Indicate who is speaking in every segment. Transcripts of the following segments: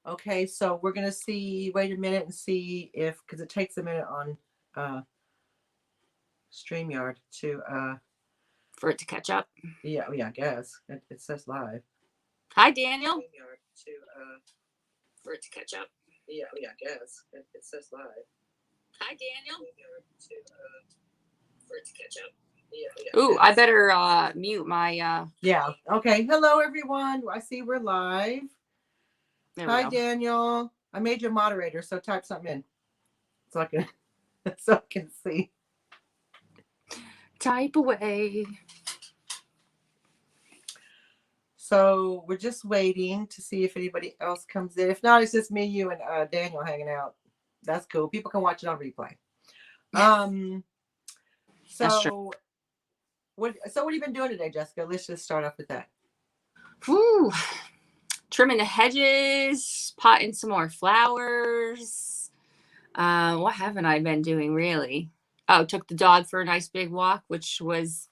Speaker 1: Okay, so we're gonna see. Wait a minute and see if because it takes a minute on uh StreamYard to
Speaker 2: For it to catch up.
Speaker 1: yeah, I guess it says live.
Speaker 2: Hi, Daniel.
Speaker 1: StreamYard to
Speaker 2: For it to catch up.
Speaker 1: yeah, I guess it says live.
Speaker 2: Hi, Daniel.
Speaker 1: StreamYard to
Speaker 2: For it to catch up.
Speaker 1: yeah.
Speaker 2: Ooh, I better mute my
Speaker 1: Yeah. Okay. Hello, everyone. I see we're live.
Speaker 2: There we
Speaker 1: Hi,
Speaker 2: go.
Speaker 1: Daniel. I made you a moderator, so type something in so I can so I can see.
Speaker 2: Type away.
Speaker 1: So we're just waiting to see if anybody else comes in. If not, it's just me, you, and Daniel hanging out. That's cool. People can watch it on replay.
Speaker 2: That's true.
Speaker 1: So what have you been doing today, Jessica? Let's just start off with that.
Speaker 2: Whew. Trimming the hedges, potting some more flowers. What haven't I been doing really? Oh, took the dog for a nice big walk, which was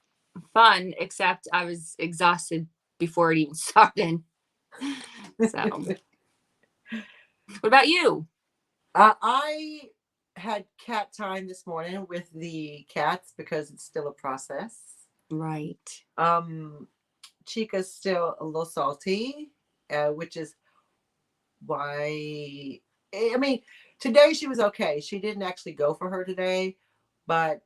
Speaker 2: fun, except I was exhausted before it even started. So, what about you?
Speaker 1: I had cat time this morning with the cats because it's still a process.
Speaker 2: Right.
Speaker 1: Chica's still a little salty, which is why, I mean, today she was okay. She didn't actually go for her today, but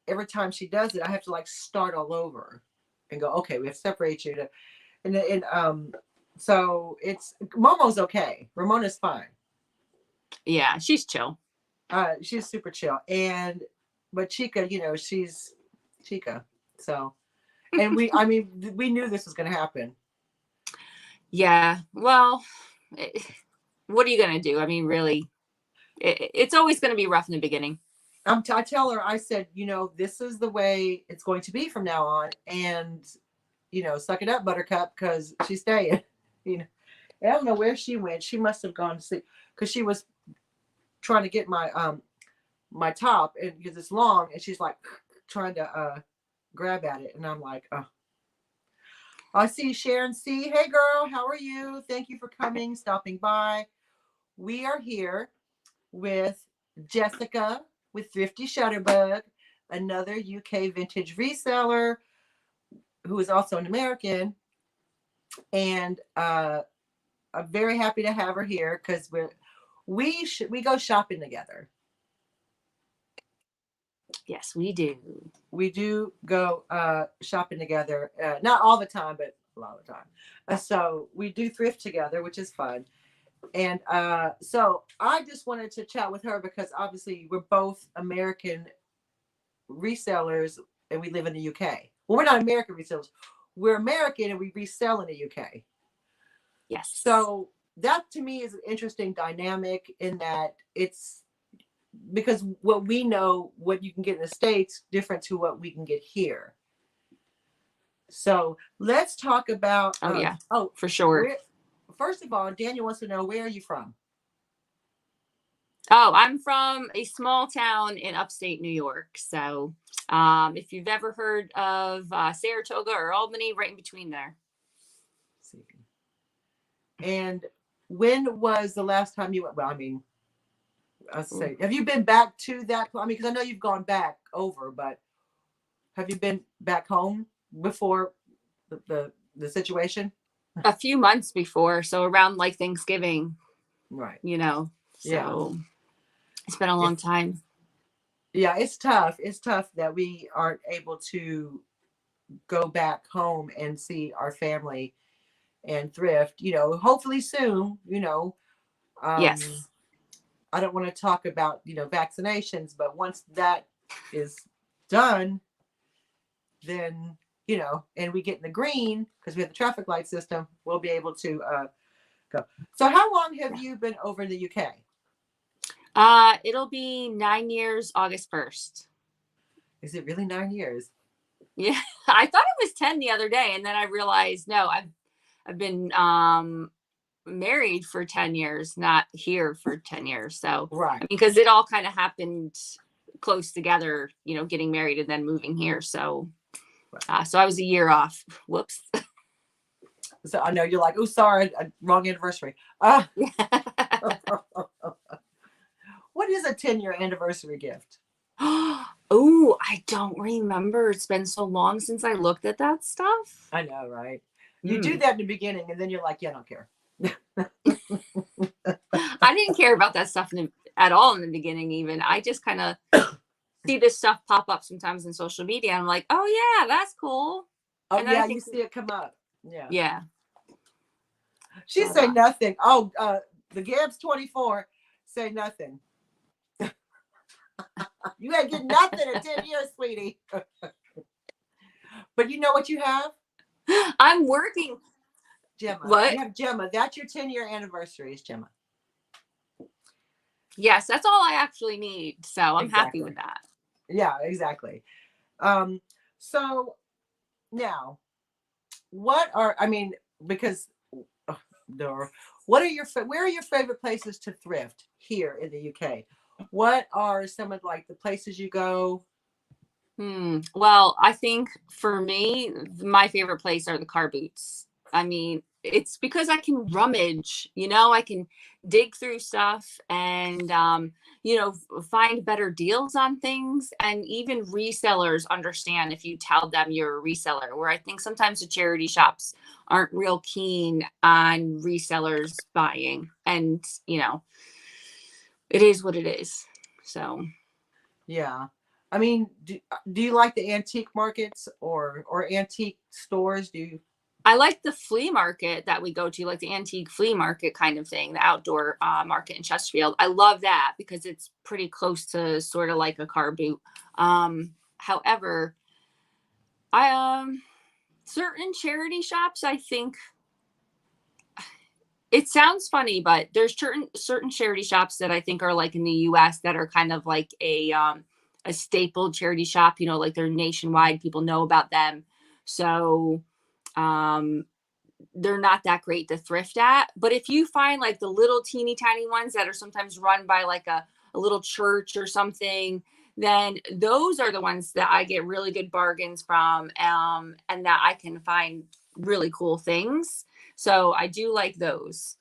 Speaker 1: every time she does it, I have to like start all over and go, okay, we have to separate you to, and so it's Momo's okay. Ramona's fine.
Speaker 2: Yeah, she's chill.
Speaker 1: She's super chill, but Chica, she's Chica. So, and I mean, we knew this was going to happen.
Speaker 2: Yeah. Well, what are you going to do? I mean, really, it's always going to be rough in the beginning.
Speaker 1: I tell her, I said, this is the way it's going to be from now on. And, suck it up, Buttercup, because she's staying. I don't know where she went. She must have gone to sleep because she was trying to get my top, and because it's long, and she's like trying to grab at it. And I'm like, oh. I see Sharon C. Hey, girl, how are you? Thank you for coming, stopping by. We are here with Jessica with Thrifty Shutterbug, another UK vintage reseller who is also an American. And I'm very happy to have her here because we go shopping together.
Speaker 2: Yes, we do.
Speaker 1: We do go shopping together, not all the time, but a lot of the time. So we do thrift together, which is fun. And so I just wanted to chat with her because obviously we're both American resellers and we live in the UK. Well, we're not American resellers. We're American and we resell in the UK.
Speaker 2: Yes.
Speaker 1: So that to me is an interesting dynamic in that it's because what we know, what you can get in the States, different to what we can get here. So let's talk about.
Speaker 2: Oh, yeah. Oh, for sure.
Speaker 1: First of all, Daniel wants to know, where are you from?
Speaker 2: Oh, I'm from a small town in upstate New York. So if you've ever heard of Saratoga or Albany, right in between there.
Speaker 1: And when was the last time you went? Well, I mean, I'll say, have you been back to that? I mean, because I know you've gone back over, but have you been back home before the situation?
Speaker 2: A few months before, so around like Thanksgiving,
Speaker 1: right?
Speaker 2: So yeah. It's been a long time.
Speaker 1: Yeah, it's tough. It's tough that we aren't able to go back home and see our family and thrift. Hopefully soon.
Speaker 2: Yes.
Speaker 1: I don't want to talk about vaccinations, but once that is done, then and we get in the green because we have the traffic light system, we'll be able to go. So how long have you been over in the UK?
Speaker 2: It'll be 9 years, August 1st.
Speaker 1: Is it really 9 years?
Speaker 2: Yeah, I thought it was 10 the other day, and then I realized no, I've been married for 10 years, not here for 10 years. So
Speaker 1: right,
Speaker 2: because it all kind of happened close together, getting married and then moving here. So so I was a year off. Whoops.
Speaker 1: So I know you're like, oh, sorry, wrong anniversary. What is a 10-year anniversary gift?
Speaker 2: Oh, I don't remember. It's been so long since I looked at that stuff.
Speaker 1: I know, right? You do that in the beginning, and then you're like, yeah, I don't care.
Speaker 2: I didn't care about that stuff at all in the beginning, even. I just kind of see this stuff pop up sometimes in social media. I'm like, oh, yeah, that's cool.
Speaker 1: Oh,
Speaker 2: and then
Speaker 1: yeah,
Speaker 2: I think,
Speaker 1: you see it come up. Yeah.
Speaker 2: Yeah.
Speaker 1: She say nothing. Oh, the Gab's 24. Say nothing. You ain't getting nothing in 10 years, sweetie. But you know what you have?
Speaker 2: I'm working.
Speaker 1: Gemma.
Speaker 2: What?
Speaker 1: You have Gemma. That's your 10-year anniversary is Gemma.
Speaker 2: Yes, that's all I actually need. So I'm happy with that.
Speaker 1: Yeah, exactly. So now, because where are your favorite places to thrift here in the UK? What are some of like the places you go?
Speaker 2: Well, I think for me, my favorite place are the car boots. I mean, it's because I can rummage, I can dig through stuff and, find better deals on things. And even resellers understand if you tell them you're a reseller, where I think sometimes the charity shops aren't real keen on resellers buying. And, it is what it is. So.
Speaker 1: Yeah. I mean, do you like the antique markets or antique stores?
Speaker 2: I like the flea market that we go to, like the antique flea market kind of thing, the outdoor market in Chesterfield. I love that because it's pretty close to sort of like a car boot. However, certain charity shops, I think, it sounds funny, but there's certain charity shops that I think are like in the US that are kind of like a staple charity shop, like they're nationwide, people know about them. So they're not that great to thrift at. But if you find like the little teeny tiny ones that are sometimes run by like a little church or something, then those are the ones that I get really good bargains from, and that I can find really cool things. So I do like those.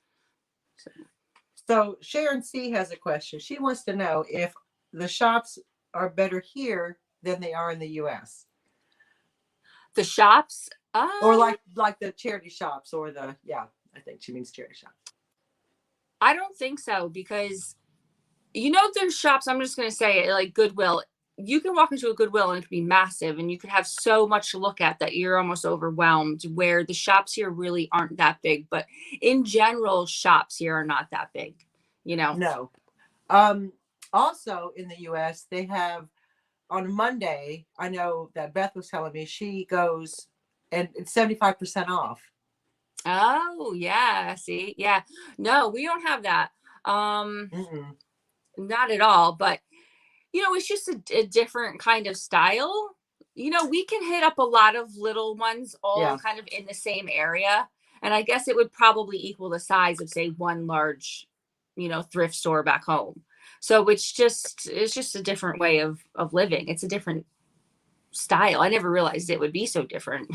Speaker 1: So Sharon C has a question. She wants to know if the shops are better here than they are in the US.
Speaker 2: The shops?
Speaker 1: Or like the charity shops I think she means charity shops.
Speaker 2: I don't think so because, there's shops, I'm just going to say it, like Goodwill. You can walk into a Goodwill and it can be massive and you can have so much to look at that you're almost overwhelmed, where the shops here really aren't that big. But in general, shops here are not that big,
Speaker 1: No. Also in the US, they have on Monday, I know that Beth was telling me she goes and it's 75% off.
Speaker 2: Oh, yeah. See? Yeah. No, we don't have that. Not at all. But, it's just a different kind of style. We can hit up a lot of little ones all kind of in the same area. And I guess it would probably equal the size of, say, one large, thrift store back home. So it's just a different way of living. It's a different style. I never realized it would be so different.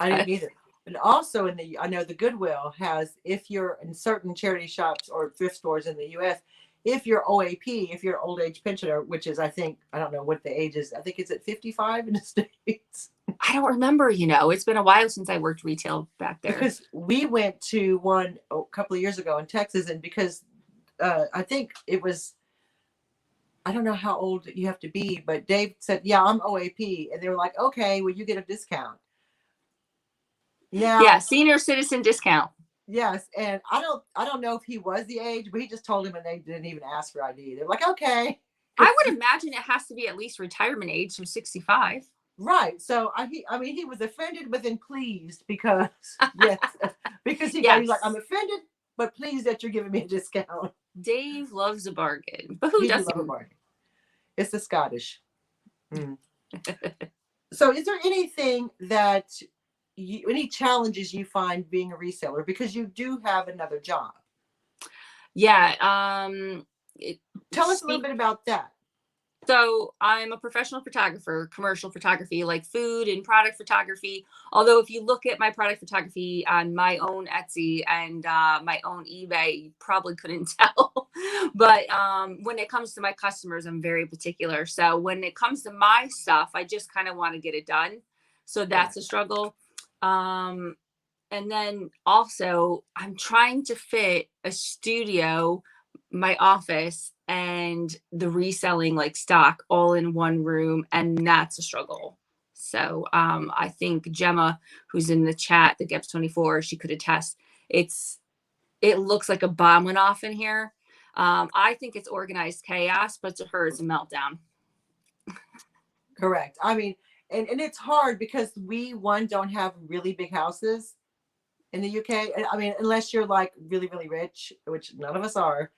Speaker 1: I didn't either. And also I know the Goodwill has, if you're in certain charity shops or thrift stores in the US, if you're OAP, if you're old age pensioner, which is, I don't know what the age is. I think it's at 55 in the States.
Speaker 2: I don't remember, it's been a while since I worked retail back there.
Speaker 1: Because we went to one a couple of years ago in Texas, and because I think it was, I don't know how old you have to be, but Dave said, yeah, I'm OAP. And they were like, okay, well, you get a discount. Now,
Speaker 2: yeah, senior citizen discount.
Speaker 1: Yes, and I don't know if he was the age, but he just told him, and they didn't even ask for ID. They're like, okay.
Speaker 2: I would imagine it has to be at least retirement age of 65.
Speaker 1: Right. So he was offended but then pleased because because he's like, I'm offended but pleased that you're giving me a discount.
Speaker 2: Dave loves a bargain, but who doesn't?
Speaker 1: Love a bargain? It's the Scottish. So, is there anything that any challenges you find being a reseller, because you do have another job?
Speaker 2: Yeah.
Speaker 1: Tell us a little bit about that.
Speaker 2: So I'm a professional photographer, commercial photography, like food and product photography. Although if you look at my product photography on my own Etsy and my own eBay, you probably couldn't tell. But when it comes to my customers, I'm very particular. So when it comes to my stuff, I just kind of want to get it done. So that's a struggle. Um, and then also, I'm trying to fit a studio, my office, and the reselling like stock all in one room. And that's a struggle. So I think Gemma, who's in the chat, the Geps24, she could attest. It looks like a bomb went off in here. I think it's organized chaos, but to her, it's a meltdown.
Speaker 1: Correct. I mean, and it's hard because we, one, don't have really big houses in the UK. I mean, unless you're like really, really rich, which none of us are,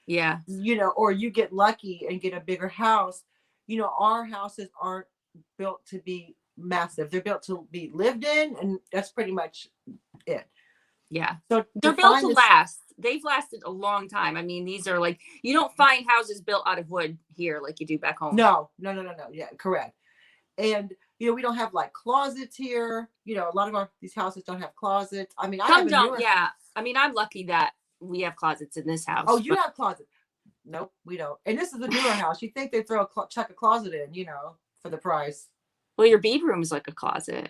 Speaker 2: Yeah.
Speaker 1: you know, or you get lucky and get a bigger house. You know, our houses aren't built to be massive. They're built to be lived in, and that's pretty much it.
Speaker 2: Yeah.
Speaker 1: So
Speaker 2: They're built to last. They've lasted a long time. I mean, these are like, you don't find houses built out of wood here like you do back home.
Speaker 1: No. Yeah, correct. And you know, we don't have like closets here. You know, a lot of these houses don't have closets. I mean, I
Speaker 2: Some
Speaker 1: have a
Speaker 2: don't.
Speaker 1: newer.
Speaker 2: Yeah. I mean, I'm lucky that we have closets in this house.
Speaker 1: Oh, you have closets? Nope, we don't. And this is a newer house. You think they'd throw chuck a closet in, you know, for the price.
Speaker 2: Well, your bedroom is like a closet.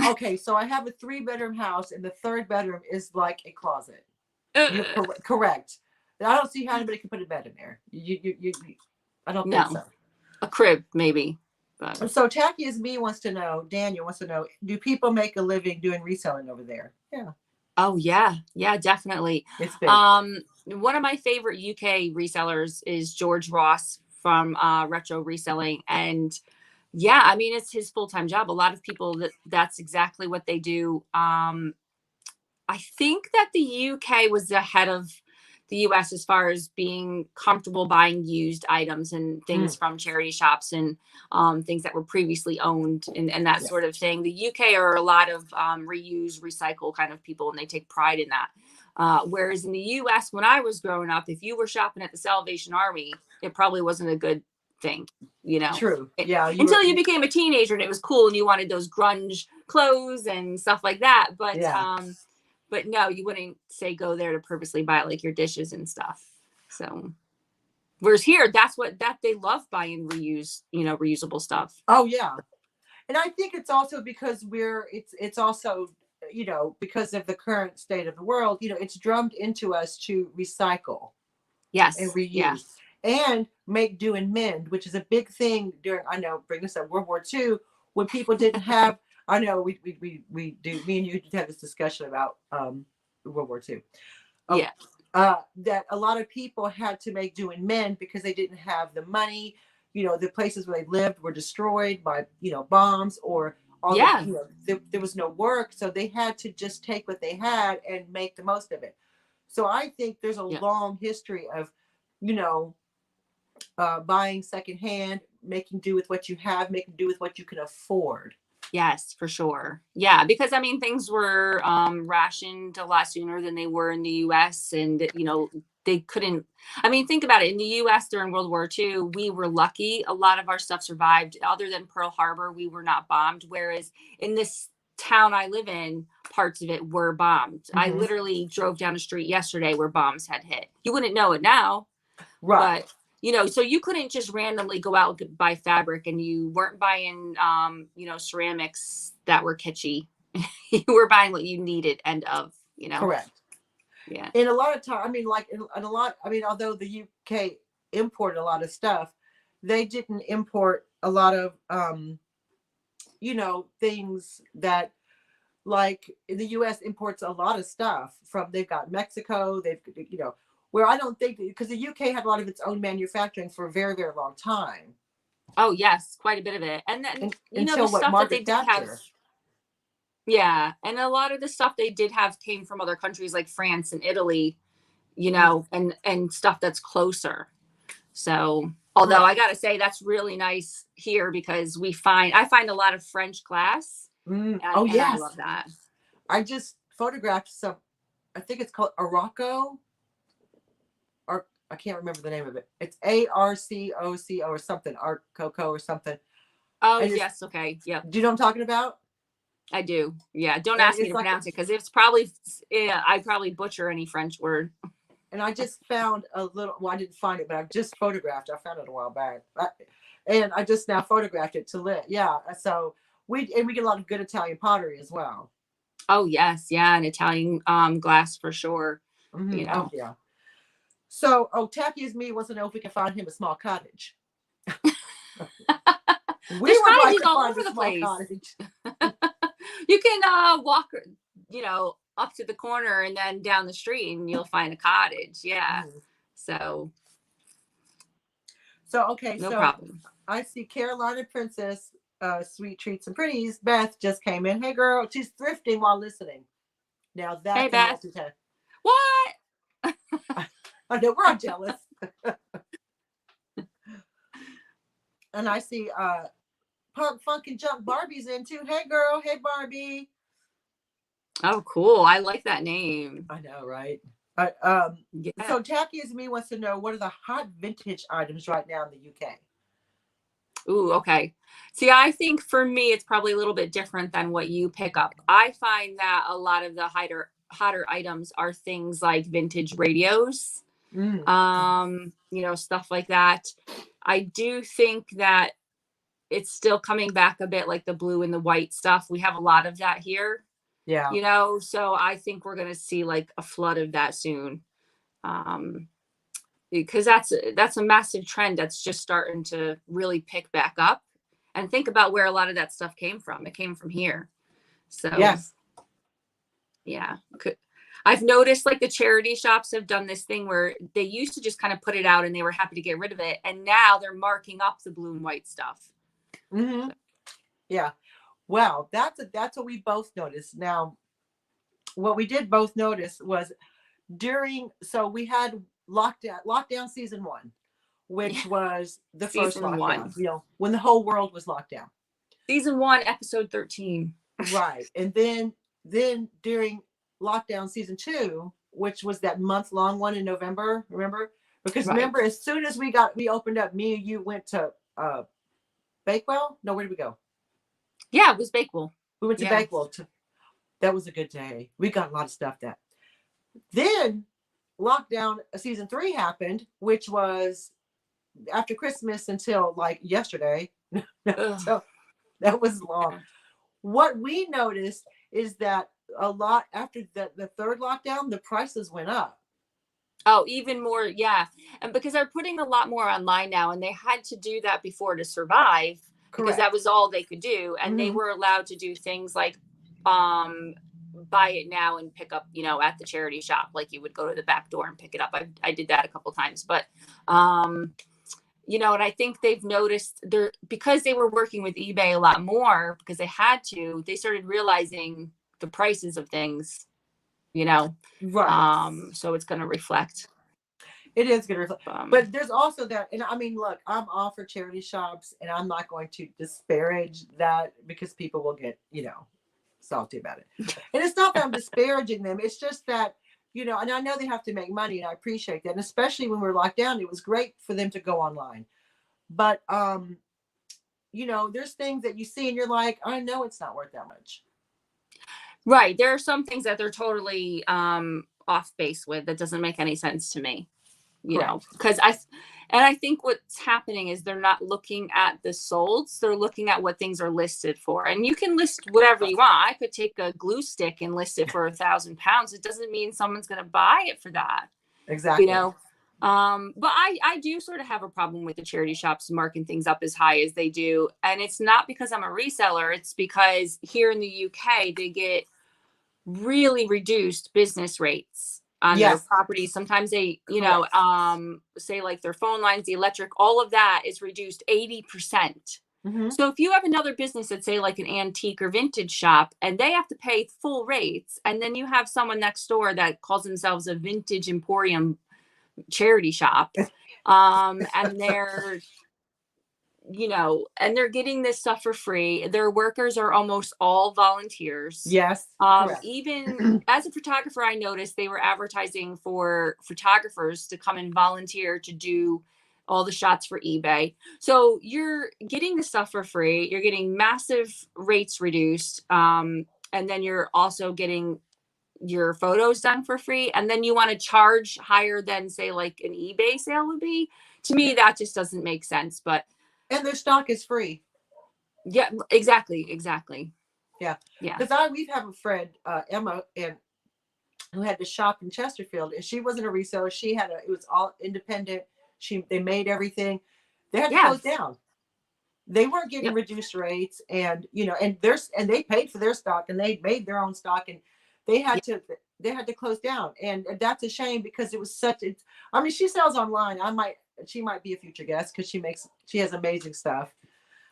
Speaker 1: Okay, so I have a 3-bedroom house, and the 3rd bedroom is like a closet. You're correct. I don't see how anybody can put a bed in there. I don't think so.
Speaker 2: A crib, maybe. But.
Speaker 1: So Tacky as me wants to know, Daniel wants to know, do people make a living doing reselling over there? Yeah.
Speaker 2: Oh yeah, definitely.
Speaker 1: It's big.
Speaker 2: One of my favorite UK resellers is George Ross from Retro Reselling, and yeah, I mean it's his full-time job. A lot of people that's exactly what they do. I think that the UK was ahead of the US as far as being comfortable buying used items and things from charity shops and things that were previously owned and that sort of thing. The UK are a lot of reuse, recycle kind of people, and they take pride in that. Whereas in the US, when I was growing up, if you were shopping at the Salvation Army, it probably wasn't a good thing, you know.
Speaker 1: True. Yeah.
Speaker 2: Until you became a teenager and it was cool and you wanted those grunge clothes and stuff like that. But no, you wouldn't say go there to purposely buy like your dishes and stuff. So, whereas here, that they love buying reusable stuff.
Speaker 1: Oh yeah, and I think it's also because it's also, you know, because of the current state of the world, you know, it's drummed into us to recycle,
Speaker 2: yes,
Speaker 1: and reuse, and make do and mend, which is a big thing during, I know, bring us up World War II when people didn't have. I know we do. Me and you had this discussion about World War II. That a lot of people had to make do and mend because they didn't have the money. You know, the places where they lived were destroyed by, you know, bombs or all. Yeah. You know, there was no work, so they had to just take what they had and make the most of it. So I think there's a long history of, you know, buying secondhand, making do with what you have, making do with what you can afford.
Speaker 2: Yes, for sure. Yeah, because I mean, things were rationed a lot sooner than they were in the U.S. And, you know, they couldn't. I mean, think about it. In the U.S. during World War II, we were lucky. A lot of our stuff survived. Other than Pearl Harbor, we were not bombed. Whereas in this town I live in, parts of it were bombed. I literally drove down the street yesterday where bombs had hit. You wouldn't know it now. Right. But you know, so you couldn't just randomly go out and buy fabric, and you weren't buying, you know, ceramics that were kitschy. You were buying what you needed, end of, you know. Correct. Yeah.
Speaker 1: And a lot of time, I mean, like in a lot, I mean, although the UK imported a lot of stuff, they didn't import a lot of, you know, things that, like the US imports a lot of stuff from, they've got Mexico, they've, you know, where I don't think, because the UK had a lot of its own manufacturing for a very, very long time.
Speaker 2: Oh yes, quite a bit of it. And then you know, the stuff that they did have. Yeah, and a lot of the stuff they did have came from other countries like France and Italy, you know, and stuff that's closer. So, although I gotta say that's really nice here because I find a lot of French glass. And I love that.
Speaker 1: I just photographed some. I think it's called Araco. I can't remember the name of it. It's ARCOCO or something, Art Coco or something.
Speaker 2: Oh,
Speaker 1: And
Speaker 2: yes. Okay. Yep.
Speaker 1: do you know what I'm talking about?
Speaker 2: I do. Yeah. Don't
Speaker 1: And
Speaker 2: ask me
Speaker 1: it's
Speaker 2: to
Speaker 1: like,
Speaker 2: pronounce it because it's probably, yeah, I probably butcher any French word.
Speaker 1: and I just found a little, well, I didn't find it, but I've just photographed it. I found it a while back. And I just now photographed it to lit. Yeah. So we get a lot of good Italian pottery as well.
Speaker 2: Oh, yes. Yeah. And Italian glass for sure. You know.
Speaker 1: Oh, yeah. So, Tacky as me wants to know if we can find him a small cottage. We
Speaker 2: There's
Speaker 1: would like
Speaker 2: cottages
Speaker 1: to
Speaker 2: all
Speaker 1: find
Speaker 2: over
Speaker 1: a
Speaker 2: the
Speaker 1: small
Speaker 2: place.
Speaker 1: cottage.
Speaker 2: You can walk, up to the corner and then down the street and you'll find a cottage. Yeah. So
Speaker 1: Okay,
Speaker 2: no
Speaker 1: so
Speaker 2: problem.
Speaker 1: I see Carolina Princess, Sweet Treats and Pretties. Beth just came in. Hey, girl, she's thrifting while listening. Now
Speaker 2: Hey,
Speaker 1: that's a
Speaker 2: Beth.
Speaker 1: multitask.
Speaker 2: What?
Speaker 1: I know we're all jealous. And I see Punk Funk and Junk Barbie's in too. Hey, girl. Hey, Barbie.
Speaker 2: Oh, cool. I like that name.
Speaker 1: I know, right?
Speaker 2: Yeah.
Speaker 1: So Jackie as me wants to know, what are the hot vintage items right now in the UK?
Speaker 2: Ooh, okay. See, I think for me, it's probably a little bit different than what you pick up. I find that a lot of the hotter items are things like vintage radios, stuff like that. I do think that it's still coming back a bit, like the blue and the white stuff. We have a lot of that here.
Speaker 1: Yeah.
Speaker 2: So I think we're going to see like a flood of that soon. Because that's a massive trend that's just starting to really pick back up. And think about where a lot of that stuff came from. It came from here. So
Speaker 1: yes.
Speaker 2: Yeah. I've noticed like the charity shops have done this thing where they used to just kind of put it out and they were happy to get rid of it. And now they're marking up the blue and white stuff.
Speaker 1: So. Yeah. Wow. That's what we both noticed. Now, what we did both notice was so we had lockdown season 1, which was the first lockdown,
Speaker 2: 1.
Speaker 1: When the whole world was locked down.
Speaker 2: Season 1, episode 13.
Speaker 1: Right. And then during lockdown season 2, which was that month-long one in November, remember? Because remember, as soon as we opened up, me and you went to Bakewell? No, where did we go?
Speaker 2: Yeah, it was Bakewell.
Speaker 1: We went to Bakewell. That was a good day. We got a lot of stuff that. Then lockdown season 3 happened, which was after Christmas until like yesterday. So that was long. What we noticed is that a lot after the third lockdown, the prices went up.
Speaker 2: Oh, even more. Yeah. And because they're putting a lot more online now, and they had to do that before to survive. Correct. Because that was all they could do. And they were allowed to do things like buy it now and pick up, at the charity shop. Like you would go to the back door and pick it up. I did that a couple times, but, and I think they've noticed because they were working with eBay a lot more because they had to, they started realizing the prices of things,
Speaker 1: Right.
Speaker 2: So it's going to reflect.
Speaker 1: It is going to reflect. But there's also that, and I mean, look, I'm all for charity shops and I'm not going to disparage that because people will get, salty about it. And it's not that I'm disparaging them. It's just that, and I know they have to make money and I appreciate that. And especially when we're locked down, it was great for them to go online. But, there's things that you see and you're like, I know it's not worth that much.
Speaker 2: Right. There are some things that they're totally off base with. That doesn't make any sense to me, because I think what's happening is they're not looking at the solds. They're looking at what things are listed for. And you can list whatever you want. I could take a glue stick and list it for £1,000. It doesn't mean someone's going to buy it for that.
Speaker 1: Exactly.
Speaker 2: But I do sort of have a problem with the charity shops marking things up as high as they do. And it's not because I'm a reseller. It's because here in the UK, they get really reduced business rates on their properties. Sometimes they, say like their phone lines, the electric, all of that is reduced 80%. So if you have another business that say like an antique or vintage shop and they have to pay full rates, and then you have someone next door that calls themselves a vintage emporium charity shop, and they're you know, and they're getting this stuff for free. Their workers are almost all volunteers.
Speaker 1: Yes, correct.
Speaker 2: Even as a photographer, I noticed they were advertising for photographers to come and volunteer to do all the shots for eBay. So you're getting the stuff for free. You're getting massive rates reduced. And then you're also getting your photos done for free. And then you want to charge higher than, say, like an eBay sale would be. To me, that just doesn't make sense. But
Speaker 1: and their stock is free.
Speaker 2: yeah, exactly.
Speaker 1: Yeah.
Speaker 2: Yeah.
Speaker 1: Because we have a friend, Emma, and who had to shop in Chesterfield, and she wasn't a reseller. It was all independent. They made everything. They had to close down. They weren't getting reduced rates, and and they paid for their stock, and they made their own stock, and they had to close down, and that's a shame because it was I mean, she sells online. She might be a future guest because she has amazing stuff.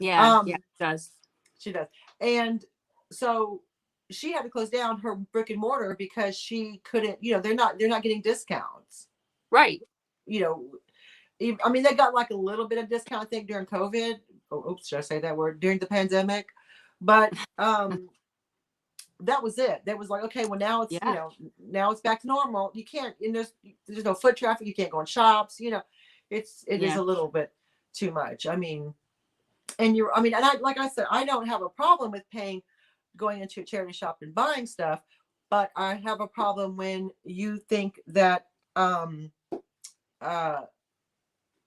Speaker 2: Yeah, it does.
Speaker 1: She does. And so she had to close down her brick and mortar because she couldn't, they're not getting discounts.
Speaker 2: Right.
Speaker 1: I mean, they got like a little bit of discount, I think, during COVID. Oh, oops, should I say that word? During the pandemic. But that was it. That was like, okay, well, now it's, now it's back to normal. You can't, and there's no foot traffic. You can't go in shops. It is a little bit too much. I mean, and like I said, I don't have a problem with going into a charity shop and buying stuff, but I have a problem when you think that, and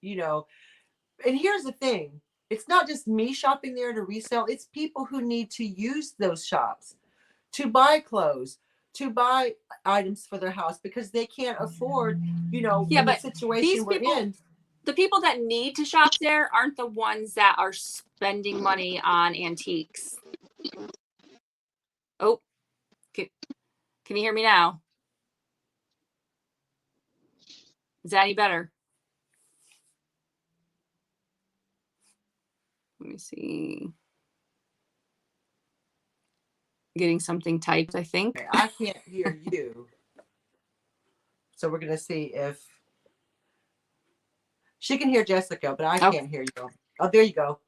Speaker 1: here's the thing. It's not just me shopping there to resell. It's people who need to use those shops to buy clothes, to buy items for their house because they can't afford, the situation we're in.
Speaker 2: The people that need to shop there aren't the ones that are spending money on antiques. Oh, can you hear me now? Is that any better? Let me see. Getting something typed, I think.
Speaker 1: Okay, I can't hear you. So we're going to see if she can hear Jessica, but I can't hear you. Oh, there you go.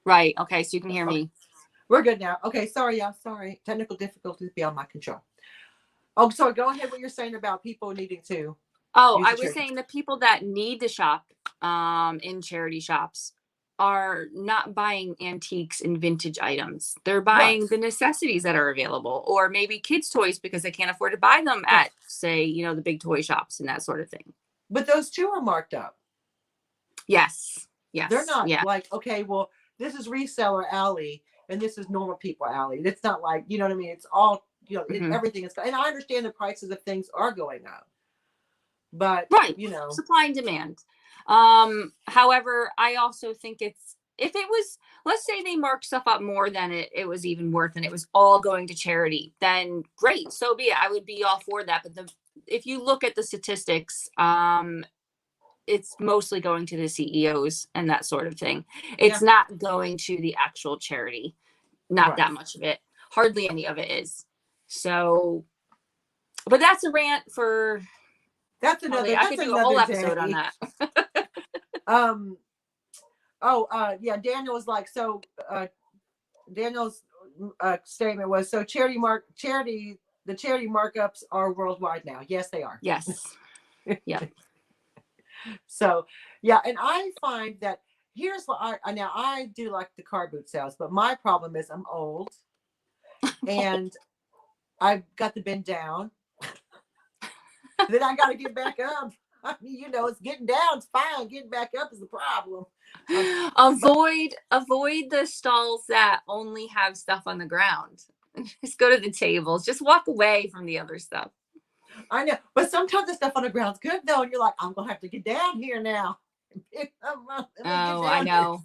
Speaker 2: Right. Okay. So you can hear me.
Speaker 1: We're good now. Okay. Sorry. Yeah. Sorry. Technical difficulties beyond my control. Oh, so go ahead. What you're saying about people needing to.
Speaker 2: Oh, I was saying the people that need to shop in charity shops are not buying antiques and vintage items. They're buying the necessities that are available, or maybe kids' toys because they can't afford to buy them at, say, the big toy shops and that sort of thing.
Speaker 1: But those too are marked up.
Speaker 2: Yes.
Speaker 1: They're not like, okay, well, this is reseller alley and this is normal people alley. It's not like, you know what I mean? It's all, everything is, and I understand the prices of things are going up. But
Speaker 2: supply and demand. However, I also think if it was, let's say they marked stuff up more than it was even worth and it was all going to charity, then great, so be it. I would be all for that. But if you look at the statistics, it's mostly going to the CEOs and that sort of thing. It's not going to the actual charity. Not that much of it. Hardly any of it is. So, but that's a rant for.
Speaker 1: That's another.
Speaker 2: I could do a whole episode on that.
Speaker 1: Daniel was like, so. Daniel's statement was, so the charity markups are worldwide now. Yes, they are.
Speaker 2: Yes. Yeah.
Speaker 1: So yeah, and I find that here's what I do like the car boot sales, but my problem is I'm old, and I've got to bend down. Then I got to get back up. I mean, it's getting down. It's fine. Getting back up is the problem.
Speaker 2: Avoid the stalls that only have stuff on the ground. Just go to the tables. Just walk away from the other stuff.
Speaker 1: I know, but sometimes the stuff on the ground's good though, and you're like, I'm gonna have to get down here now.
Speaker 2: I know.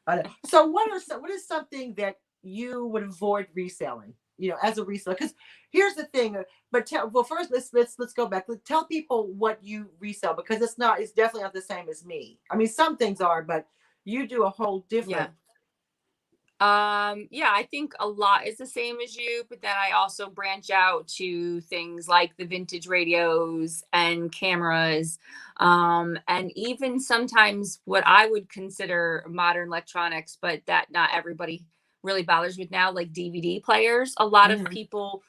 Speaker 1: I know. So what is something that you would avoid reselling? As a reseller, because here's the thing. But first, let's go back. Let's tell people what you resell, because it's definitely not the same as me. I mean, some things are, but you do a whole different
Speaker 2: Yeah, I think a lot is the same as you, but then I also branch out to things like the vintage radios and cameras, and even sometimes what I would consider modern electronics, but that not everybody really bothers with now, like DVD players. A lot of
Speaker 1: Mhm.
Speaker 2: people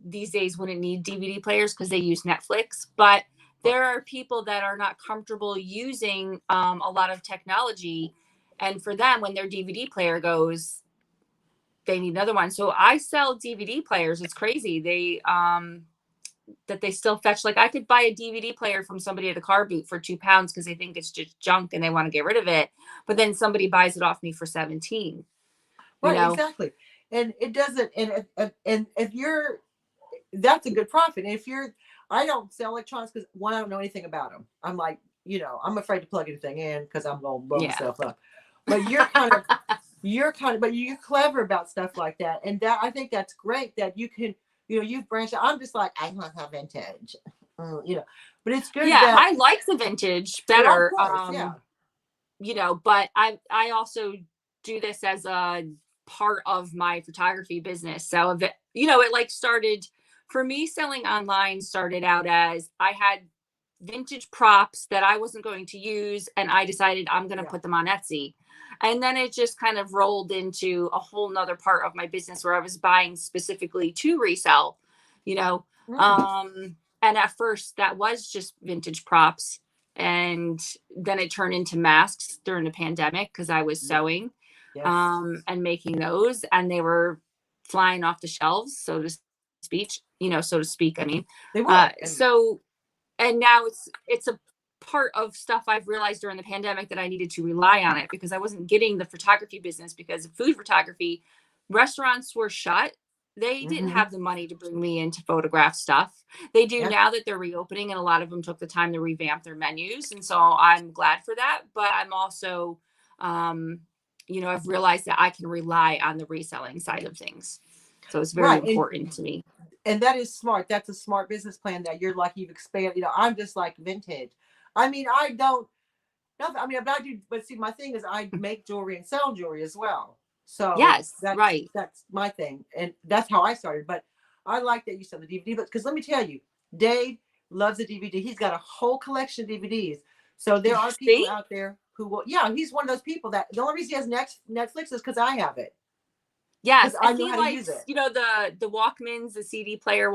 Speaker 2: these days wouldn't need DVD players because they use Netflix, but there are people that are not comfortable using a lot of technology, and for them, when their DVD player goes, they need another one. So I sell DVD players. It's crazy. They still fetch, like, I could buy a DVD player from somebody at a car boot for £2 because they think it's just junk and they want to get rid of it. But then somebody buys it off me for 17, you
Speaker 1: Right,
Speaker 2: know?
Speaker 1: exactly. And it doesn't, and if you're, that's a good profit. And if you're, I don't sell electronics because one, I don't know anything about them. I'm like, I'm afraid to plug anything in because I'm gonna blow
Speaker 2: Yeah.
Speaker 1: myself up. But but you're clever about stuff like that, and that I think that's great that you can, you've branched out. I'm just like, I want to have vintage, but it's good
Speaker 2: Yeah,
Speaker 1: that,
Speaker 2: I like the vintage
Speaker 1: well, of
Speaker 2: better.
Speaker 1: course, yeah,
Speaker 2: But I also do this as a part of my photography business. So it like started for me, selling online started out as I had vintage props that I wasn't going to use, and I decided I'm going to
Speaker 1: yeah,
Speaker 2: put them on Etsy. And then it just kind of rolled into a whole nother part of my business where I was buying specifically to resell, you know.
Speaker 1: mm,
Speaker 2: And at first that was just vintage props, and then it turned into masks during the pandemic because I was
Speaker 1: yeah,
Speaker 2: sewing
Speaker 1: yes,
Speaker 2: and making those, and they were flying off the shelves, so to speak. I mean,
Speaker 1: they were, and
Speaker 2: so and now it's a part of stuff I've realized during the pandemic that I needed to rely on it because I wasn't getting the photography business because of food photography. Restaurants were shut. They didn't
Speaker 1: mm-hmm,
Speaker 2: have the money to bring me in to photograph stuff. They do
Speaker 1: yeah,
Speaker 2: now that they're reopening, and a lot of them took the time to revamp their menus. And so I'm glad for that. But I'm also, um, I've realized that I can rely on the reselling side of things. So it's very
Speaker 1: right,
Speaker 2: important to me.
Speaker 1: and that is smart. That's a smart business plan that you're like you've expanded. I'm just like vintage. I mean, I don't. Nothing. I mean, but I do. But see, my thing is, I make jewelry and sell jewelry as well. So
Speaker 2: Yes,
Speaker 1: that's
Speaker 2: right.
Speaker 1: that's my thing, and that's how I started. But I like that you sell the DVD, but because let me tell you, Dave loves a DVD. He's got a whole collection of DVDs. So there are people
Speaker 2: See?
Speaker 1: out there who will. Yeah, he's one of those people that the only reason he has Netflix is because I have it, because
Speaker 2: Yes,
Speaker 1: I
Speaker 2: and
Speaker 1: know
Speaker 2: he
Speaker 1: how to use
Speaker 2: likes,
Speaker 1: it.
Speaker 2: the Walkmans, the CD player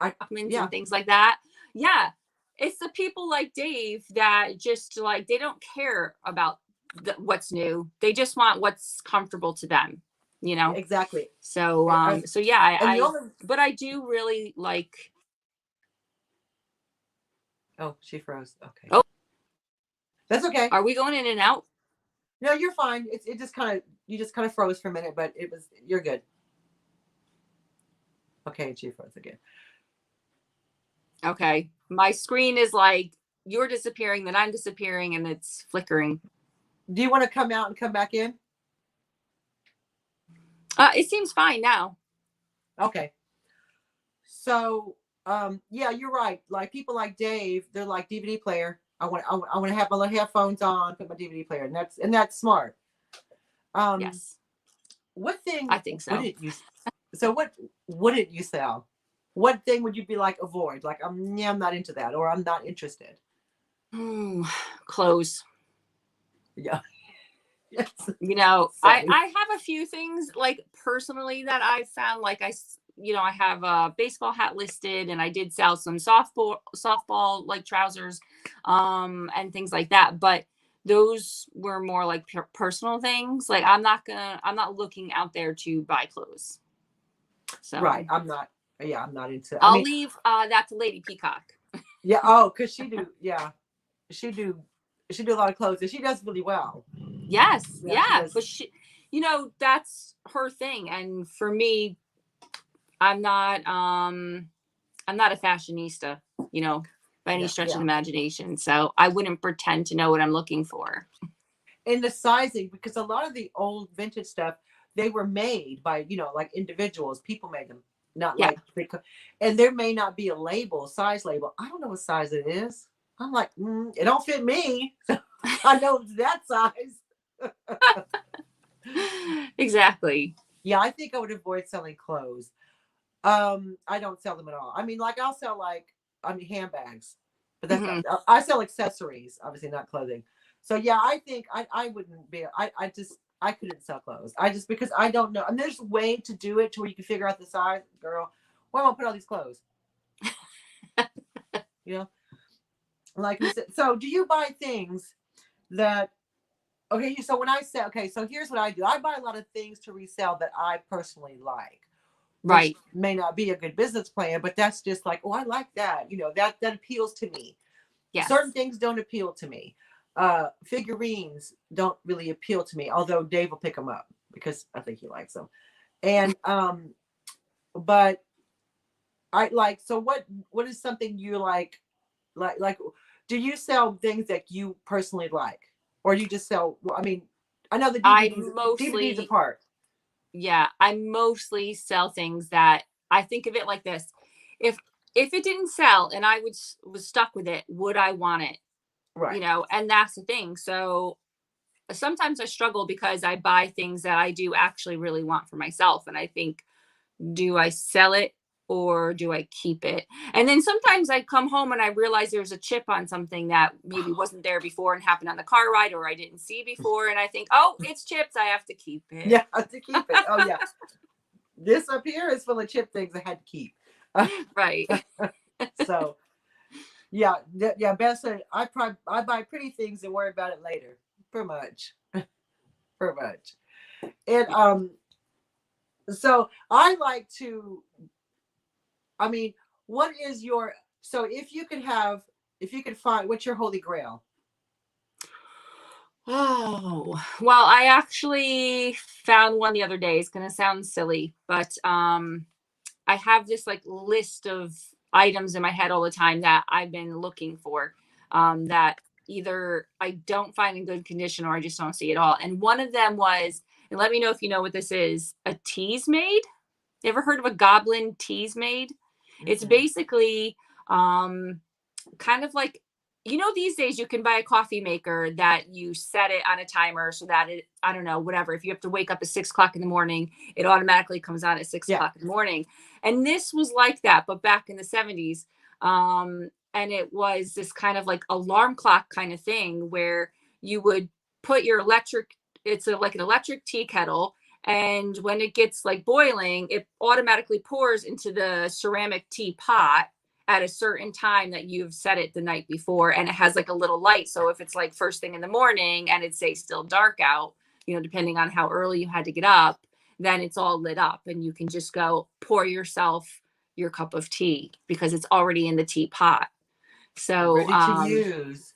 Speaker 1: I
Speaker 2: Walkmans
Speaker 1: yeah,
Speaker 2: and things like that. Yeah. It's the people like Dave that just like they don't care about what's new. They just want what's comfortable to them, you know.
Speaker 1: exactly.
Speaker 2: So
Speaker 1: I,
Speaker 2: so yeah,
Speaker 1: and the only
Speaker 2: but I do really like.
Speaker 1: oh, she froze. Okay,
Speaker 2: Oh,
Speaker 1: that's okay.
Speaker 2: are we going in and out?
Speaker 1: No, you're fine. It just kind of you just kind of froze for a minute, but you're good. Okay, she froze again.
Speaker 2: Okay. My screen is like you're disappearing, then I'm disappearing, and it's flickering.
Speaker 1: Do you want to come out and come back in?
Speaker 2: It seems fine now.
Speaker 1: Okay. So, yeah, you're right. Like people like Dave, they're like DVD player. I want to have my headphones on, put my DVD player, and that's smart. Um,
Speaker 2: Yes,
Speaker 1: what thing
Speaker 2: I think so.
Speaker 1: wouldn't you? So what wouldn't you sell? What thing would you be like avoid? Like yeah, I'm not into that, or I'm not interested.
Speaker 2: Hmm, clothes.
Speaker 1: Yeah. Yes.
Speaker 2: I
Speaker 1: Same.
Speaker 2: I have a few things like personally that I found, like I have a baseball hat listed, and I did sell some softball like trousers and things like that, but those were more like personal things. Like I'm not looking out there to buy clothes.
Speaker 1: Right.
Speaker 2: So
Speaker 1: I'm not. Yeah, I'm not into. I
Speaker 2: I'll
Speaker 1: mean,
Speaker 2: leave that to Lady Peacock.
Speaker 1: yeah. Oh, cause she do. Yeah, she do. She do a lot of clothes, and she does really well.
Speaker 2: Yes,
Speaker 1: Yeah, she
Speaker 2: yeah,
Speaker 1: does.
Speaker 2: but that's her thing, and for me, I'm not I'm not a fashionista, by any
Speaker 1: Yeah,
Speaker 2: stretch of
Speaker 1: yeah.
Speaker 2: the imagination. So I wouldn't pretend to know what I'm looking for.
Speaker 1: And the sizing, because a lot of the old vintage stuff, they were made by like individuals. People made them, not
Speaker 2: Yeah.
Speaker 1: like and there may not be a label, size label. I don't know what size it is. I'm like, it don't fit me. I know it's that size.
Speaker 2: Exactly.
Speaker 1: Yeah, I think I would avoid selling clothes. I don't sell them at all. I mean, like I'll sell handbags, but that's
Speaker 2: Mhm.
Speaker 1: I sell accessories, obviously not clothing. So yeah, I think I wouldn't be. I couldn't sell clothes. I just because I don't know. And there's a way to do it to where you can figure out the size, girl. Where am I put all these clothes? You know, like we said. So do you buy things that? Okay, so when I say okay, so here's what I do. I buy a lot of things to resell that I personally like, which
Speaker 2: Right.
Speaker 1: may not be a good business plan, but that's just like, oh, I like that. That appeals to me. Certain
Speaker 2: Yes.
Speaker 1: things don't appeal to me. Figurines don't really appeal to me, although Dave will pick them up because I think he likes them. And but I like. So what is something you like? Like, do you sell things that you personally like, or do you just sell? Well, I mean, I know the
Speaker 2: I
Speaker 1: DVDs
Speaker 2: mostly,
Speaker 1: apart.
Speaker 2: yeah, I mostly sell things that I think of it like this. If if it didn't sell and I was stuck with it, would I want it?
Speaker 1: Right.
Speaker 2: And that's the thing. So sometimes I struggle because I buy things that I do actually really want for myself. And I think, do I sell it or do I keep it? And then sometimes I come home and I realize there's a chip on something that maybe wasn't there before and happened on the car ride or I didn't see before. And I think, oh, it's chips. I have to keep it.
Speaker 1: Yeah, to keep it. Oh yeah, this up here is full of chip things I had to keep.
Speaker 2: Right.
Speaker 1: So yeah, yeah. Best I buy pretty things and worry about it later. Pretty much, pretty much. And so I like to. I mean, what is your so if you could find what's your holy grail?
Speaker 2: Oh, well, I actually found one the other day. It's going to sound silly, but I have this like list of items in my head all the time that I've been looking for, that either I don't find in good condition or I just don't see at all. And one of them was, and let me know if you know what this is, a tease maid. You ever heard of a goblin tease maid? It's
Speaker 1: Mm-mm.
Speaker 2: basically um, kind of like, these days you can buy a coffee maker that you set it on a timer so that it, I don't know, whatever. If you have to wake up at 6 o'clock in the morning, it automatically comes on at six
Speaker 1: Yeah.
Speaker 2: o'clock in the morning. And this was like that, but back in the 70s. And it was this kind of like alarm clock kind of thing where you would put your like an electric tea kettle. And when it gets like boiling, it automatically pours into the ceramic teapot at a certain time that you've set it the night before, and it has like a little light, so if it's like first thing in the morning and it's say still dark out, depending on how early you had to get up, then it's all lit up and you can just go pour yourself your cup of tea because it's already in the teapot. So
Speaker 1: Ready to use.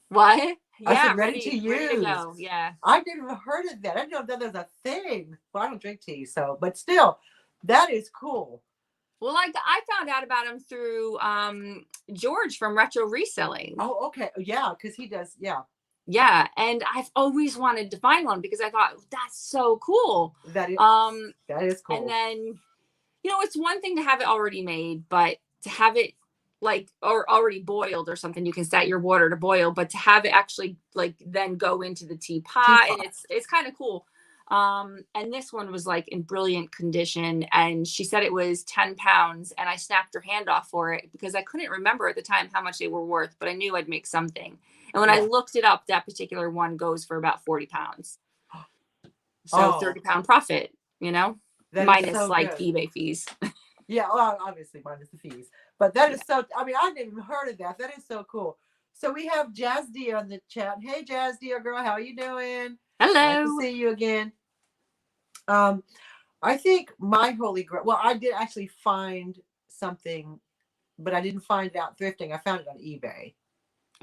Speaker 2: what?
Speaker 1: I
Speaker 2: Yeah,
Speaker 1: said ready to
Speaker 2: ready to
Speaker 1: use.
Speaker 2: go. Yeah.
Speaker 1: I didn't even heard of that. I didn't know that was a thing. Well, I don't drink tea, so but still, that is cool.
Speaker 2: Well, like I found out about him through George from Retro Reselling.
Speaker 1: Oh, okay. Yeah, because he does. Yeah,
Speaker 2: Yeah, and I've always wanted to find one because I thought that's so cool.
Speaker 1: that is
Speaker 2: Um,
Speaker 1: that is
Speaker 2: and
Speaker 1: cool.
Speaker 2: then it's one thing to have it already made, but to have it like or already boiled or something, you can set your water to boil, but to have it actually like then go into the teapot, and
Speaker 1: Teapot.
Speaker 2: it's kind of cool. And this one was like in brilliant condition, and she said it was 10 pounds, and I snapped her hand off for it because I couldn't remember at the time how much they were worth, but I knew I'd make something. And when I
Speaker 1: Yeah.
Speaker 2: looked it up, that particular one goes for about 40 pounds. So
Speaker 1: Oh,
Speaker 2: 30-pound profit,
Speaker 1: that is
Speaker 2: minus
Speaker 1: so
Speaker 2: like
Speaker 1: good.
Speaker 2: eBay fees.
Speaker 1: Yeah, well, obviously minus the fees, but that is so. I mean, I didn't even heard of that. That is so cool. So we have Jazz D on the chat. Hey, Jazz D, girl, how are you doing? Nice to
Speaker 2: Hello.
Speaker 1: see you again. Um, I think my holy grail. Well, I did actually find something, but I didn't find it out thrifting. I found it on eBay.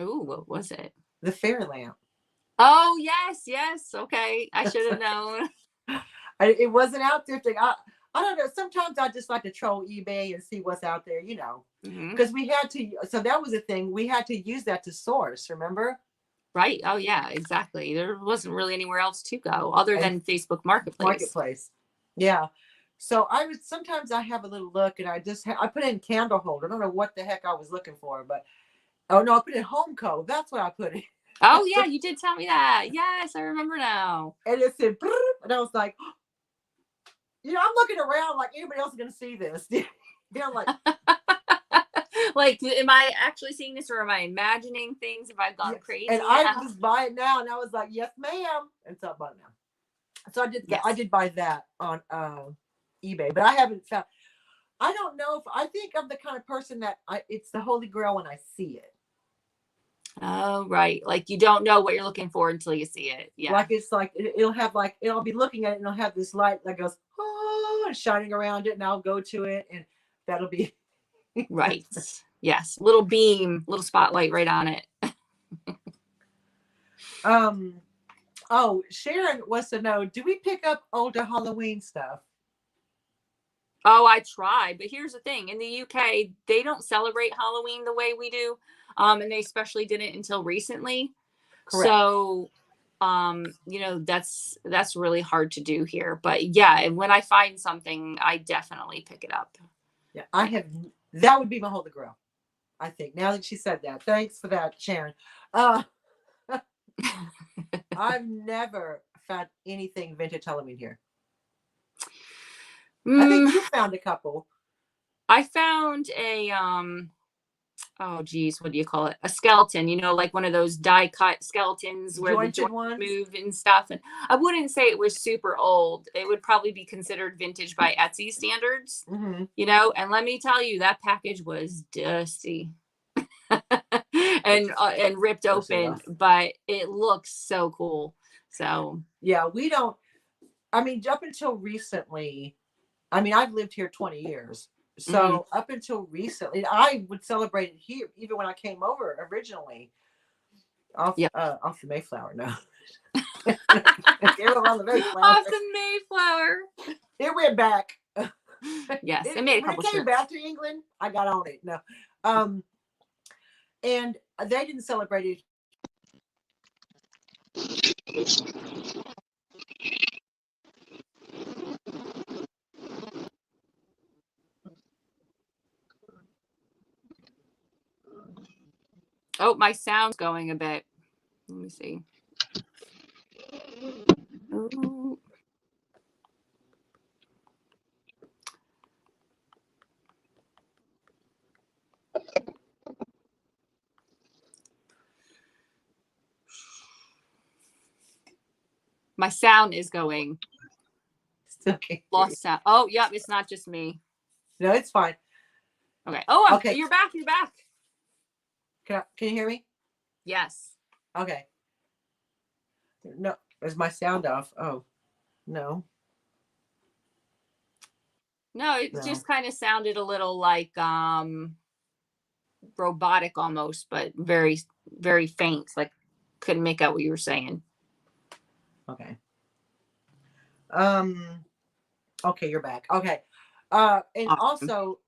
Speaker 2: Ooh, what was it?
Speaker 1: The fairy lamp.
Speaker 2: Oh, yes, yes. Okay. I should have known.
Speaker 1: It wasn't out thrifting. I don't know. Sometimes I just like to troll eBay and see what's out there,
Speaker 2: Hmm.
Speaker 1: because we had to. So that was a thing. We had to use that to source. Remember?
Speaker 2: Right. Oh, yeah, exactly. There wasn't really anywhere else to go other
Speaker 1: And
Speaker 2: than Facebook Marketplace.
Speaker 1: marketplace. Yeah. So I would sometimes I have a little look and I put in candle holder. I don't know what the heck I was looking for, but oh no, I put in home code. That's what I put in.
Speaker 2: Oh yeah, you did tell me that. Yes, I remember now.
Speaker 1: And it said, and I was like, I'm looking around like anybody else is going to see this. I'm like,
Speaker 2: Like, am I actually seeing this, or am I imagining things? Have I gone
Speaker 1: yes.
Speaker 2: crazy?
Speaker 1: And I just buy it now. And I was like, yes, ma'am. And so I bought it now. So I did.
Speaker 2: Yes.
Speaker 1: I did buy that on eBay, but I haven't found. I don't know if I think I'm the kind of person that it's the Holy Grail when I see it.
Speaker 2: Oh, right. Like you don't know what you're looking for until you see it. Yeah.
Speaker 1: Like it's like it'll have like I'll be looking at it and it'll have this light that goes shining around it, and I'll go to it, and that'll be
Speaker 2: right. Yes. Little beam, little spotlight right on it.
Speaker 1: Oh, Sharon wants to know, do we pick up older Halloween stuff?
Speaker 2: Oh, I tried, but here's the thing. In the UK, they don't celebrate Halloween the way we do. And they especially didn't until recently.
Speaker 1: Correct.
Speaker 2: So, that's really hard to do here. But yeah, when I find something, I definitely pick it up.
Speaker 1: Yeah, that would be my Holy Grail, I think. Now that she said that. Thanks for that, Sharon. I've never found anything vintage Halloween here. I think you found a couple.
Speaker 2: I found a oh geez, what do you call it? A skeleton, like one of those die cut skeletons where the joints move and stuff. And I wouldn't say it was super old. It would probably be considered vintage by Etsy standards, and let me tell you, that package was dusty and ripped open, but it looks so cool. So
Speaker 1: yeah, we don't, I mean, up until recently, I mean, I've lived here 20 years. So up until recently, I would celebrate it here, even when I came over originally off the Mayflower. No,
Speaker 2: off the Mayflower.
Speaker 1: It went back.
Speaker 2: Yes, it made a couple.
Speaker 1: When it came back to England, I got on it. No, and they didn't celebrate it.
Speaker 2: Oh, my sound's going a bit. Let me see. Oh. My sound is going.
Speaker 1: Okay.
Speaker 2: Lost sound. Oh, yep. It's not just me.
Speaker 1: No, it's fine.
Speaker 2: Okay. Oh,
Speaker 1: okay.
Speaker 2: You're back. You're back.
Speaker 1: Can you hear me?
Speaker 2: Yes.
Speaker 1: Okay. No, is my sound off? Oh, no.
Speaker 2: No, it just kind of sounded a little like robotic almost, but very, very faint. Like couldn't make out what you were saying.
Speaker 1: Okay. Okay, you're back. Okay. And awesome. Also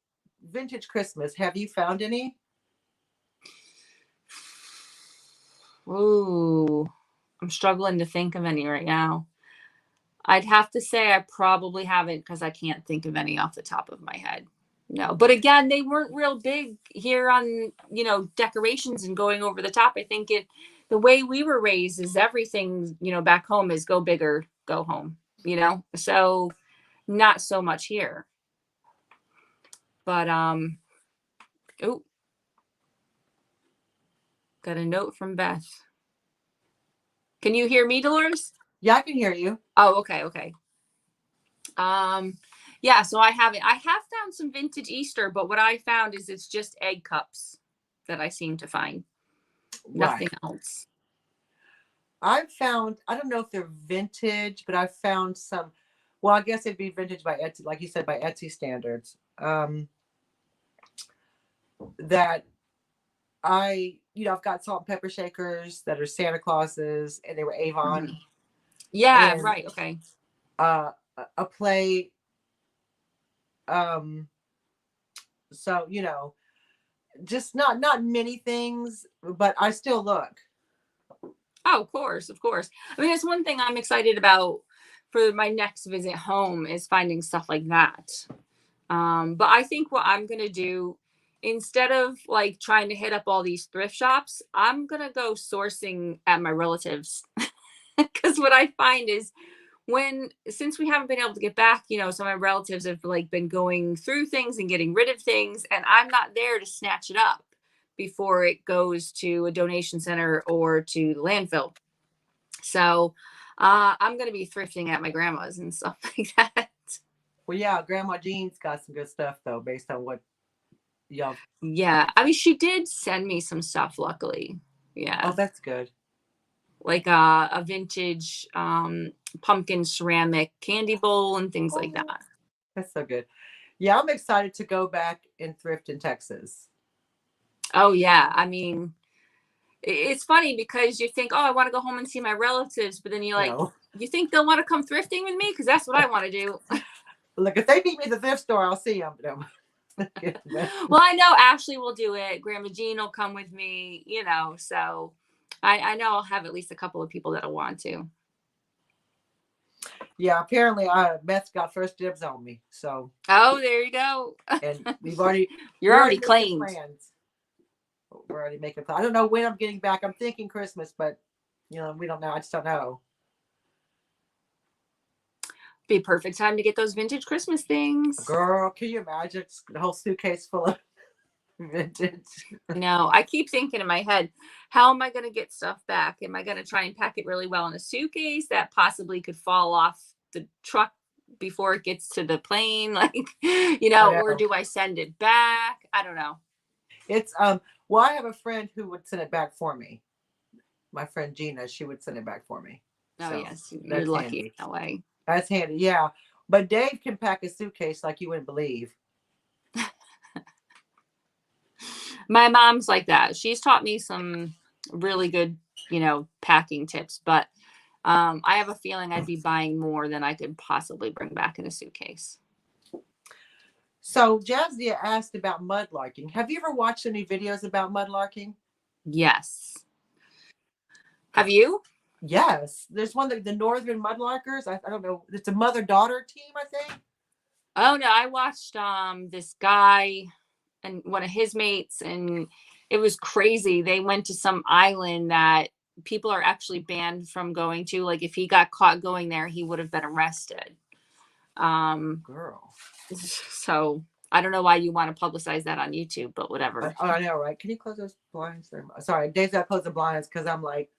Speaker 1: vintage Christmas. Have you found any?
Speaker 2: Ooh, I'm struggling to think of any right now. I'd have to say I probably haven't, because I can't think of any off the top of my head. No, but again, they weren't real big here on, decorations and going over the top. I think the way we were raised is everything, back home is go big or go home, so not so much here. But, got a note from Beth. Can you hear me, Dolores?
Speaker 1: Yeah, I can hear you.
Speaker 2: Oh, okay. Yeah, so I have found some vintage Easter, but what I found is it's just egg cups that I seem to find. Nothing else.
Speaker 1: I've found, I don't know if they're vintage, but I've found some, well, I guess it'd be vintage by Etsy, like you said, by Etsy standards. That I've got salt and pepper shakers that are Santa Clauses, and they were Avon.
Speaker 2: Yeah, and, right. Okay.
Speaker 1: A plate. So, just not many things, but I still look.
Speaker 2: Oh, of course. I mean, it's one thing I'm excited about for my next visit home is finding stuff like that. But I think what I'm going to do instead of like trying to hit up all these thrift shops, I'm gonna go sourcing at my relatives. Because what I find is since we haven't been able to get back, some of my relatives have like been going through things and getting rid of things, and I'm not there to snatch it up before it goes to a donation center or to the landfill. So I'm going to be thrifting at my grandma's and stuff like that.
Speaker 1: Well, yeah, Grandma Jean's got some good stuff though, based on what y'all.
Speaker 2: Yeah, I mean, she did send me some stuff, luckily. Yeah.
Speaker 1: Oh, that's good.
Speaker 2: Like a vintage pumpkin ceramic candy bowl and things like that.
Speaker 1: That's so good. Yeah, I'm excited to go back and thrift in Texas.
Speaker 2: Oh, yeah. I mean, it's funny because you think, oh, I want to go home and see my relatives. But then you're like,
Speaker 1: No.
Speaker 2: You think they'll want to come thrifting with me? Because that's what I want to do.
Speaker 1: Look, if they meet me at the thrift store, I'll see them.
Speaker 2: Well, I know Ashley will do it. Grandma Jean will come with me, so I know I'll have at least a couple of people that'll want to.
Speaker 1: Yeah, apparently Beth got first dibs on me. So.
Speaker 2: Oh, there you go.
Speaker 1: And we've already.
Speaker 2: You're already claimed.
Speaker 1: Plans. We're already making plans. I don't know when I'm getting back. I'm thinking Christmas, but we don't know. I just don't know.
Speaker 2: Be a perfect time to get those vintage Christmas things.
Speaker 1: Girl, can you imagine the whole suitcase full of vintage?
Speaker 2: No, I keep thinking in my head, how am I going to get stuff back? Am I going to try and pack it really well in a suitcase that possibly could fall off the truck before it gets to the plane? Like, or do I send it back? I don't know.
Speaker 1: It's, well, I have a friend who would send it back for me. My friend Gina, she would send it back for me.
Speaker 2: Oh, so yes. You're lucky in that way.
Speaker 1: That's handy. Yeah. But Dave can pack a suitcase like you wouldn't believe.
Speaker 2: My mom's like that. She's taught me some really good, packing tips, but I have a feeling I'd be buying more than I could possibly bring back in a suitcase.
Speaker 1: So Jazia asked about mudlarking. Have you ever watched any videos about mudlarking?
Speaker 2: Yes. Have you?
Speaker 1: Yes. There's one, the Northern Mudlarkers. I don't know. It's a mother-daughter team, I think.
Speaker 2: Oh, no. I watched this guy and one of his mates, and it was crazy. They went to some island that people are actually banned from going to. Like, if he got caught going there, he would have been arrested.
Speaker 1: Girl.
Speaker 2: So I don't know why you want to publicize that on YouTube, but whatever.
Speaker 1: I know, right? Can you close those blinds there? Sorry, Dave's got to close the blinds because I'm like,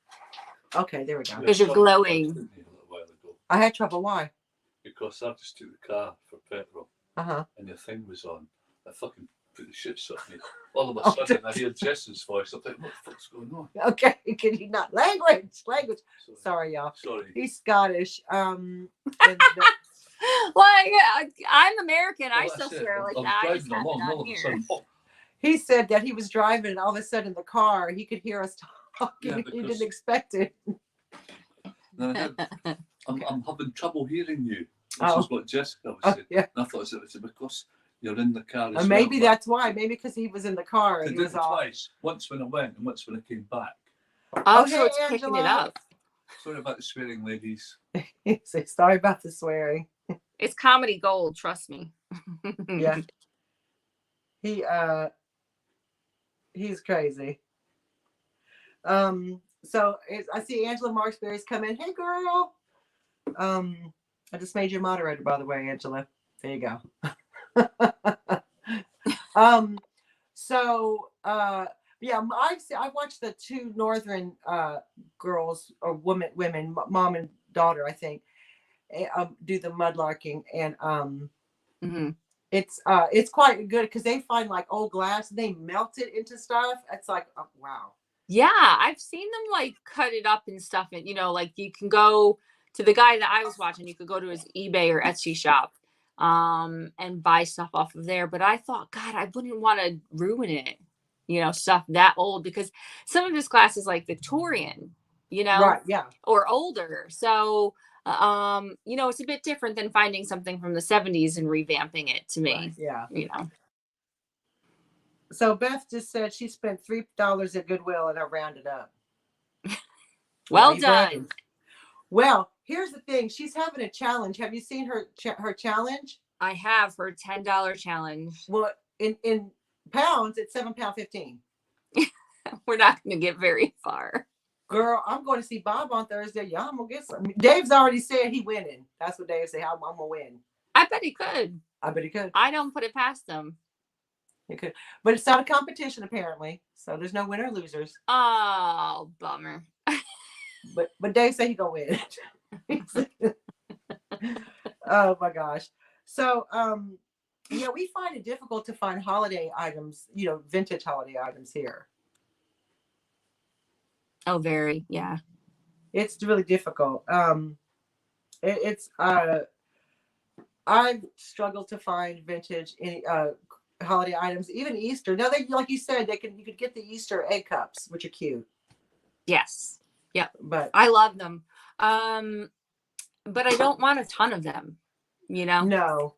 Speaker 1: okay, there we go.
Speaker 2: Because you're glowing.
Speaker 1: I had trouble. Why?
Speaker 3: Because I just took the car for petrol.
Speaker 1: Uh-huh.
Speaker 3: And the thing was on. I fucking put the shit on me. All of a sudden, I hear Jess's voice. I think, what the fuck's going on?
Speaker 1: Okay, can you not? Language. Sorry, y'all.
Speaker 3: Sorry.
Speaker 1: He's Scottish.
Speaker 2: Well, yeah, I'm American. I still swear like that. I just
Speaker 3: along,
Speaker 2: have it on here.
Speaker 1: He said that he was driving and all of a sudden in the car, he could hear us talking. Yeah, he didn't expect it.
Speaker 3: I'm having trouble hearing you. This is what Jessica was saying. Yeah. And I thought it was because you're in the car.
Speaker 1: Or maybe that's why. Maybe because he was in the car.
Speaker 3: And he was twice. Once when I went and once when I came back.
Speaker 2: Oh, so it's picking it up.
Speaker 3: Sorry about the swearing, ladies.
Speaker 1: Sorry about the swearing.
Speaker 2: It's comedy gold, trust me.
Speaker 1: Yeah. He's crazy. So I see Angela Marksberry's come in. Hey, girl. I just made you moderator, by the way, Angela. There you go. Yeah, I watched the two Northern girls or women, mom and daughter, I think, do the mudlarking, and it's quite good because they find like old glass and they melt it into stuff. It's like, oh, wow.
Speaker 2: Yeah, I've seen them like cut it up and stuff, and like you can go to the guy that I was watching. You could go to his eBay or Etsy shop and buy stuff off of there. But I thought, God, I wouldn't want to ruin it, stuff that old, because some of his glass is like Victorian,
Speaker 1: right, yeah,
Speaker 2: or older. So, it's a bit different than finding something from the 70s and revamping it to me.
Speaker 1: Right, yeah. So Beth just said she spent $3 at Goodwill and I rounded up.
Speaker 2: Well done.
Speaker 1: Well, here's the thing. She's having a challenge. Have you seen her challenge?
Speaker 2: I have her $10 challenge.
Speaker 1: Well, in pounds, it's £7.15.
Speaker 2: We're not going to get very far.
Speaker 1: Girl, I'm going to see Bob on Thursday. Y'all, I'm going to get some. Dave's already said he winning. That's what Dave said. I'm going to win.
Speaker 2: I bet he could.
Speaker 1: I bet he could.
Speaker 2: I don't put it past him.
Speaker 1: He could. But it's not a competition, apparently. So there's no winner losers.
Speaker 2: Oh, bummer.
Speaker 1: But Dave said he going to win. Oh, my gosh. So, yeah, we find it difficult to find holiday items, vintage holiday items here.
Speaker 2: Oh, very, yeah.
Speaker 1: It's really difficult. I've struggled to find vintage holiday items, even Easter. Now, they, like you said, you could get the Easter egg cups, which are cute.
Speaker 2: Yes. Yep.
Speaker 1: But
Speaker 2: I love them. But I don't want a ton of them,
Speaker 1: No.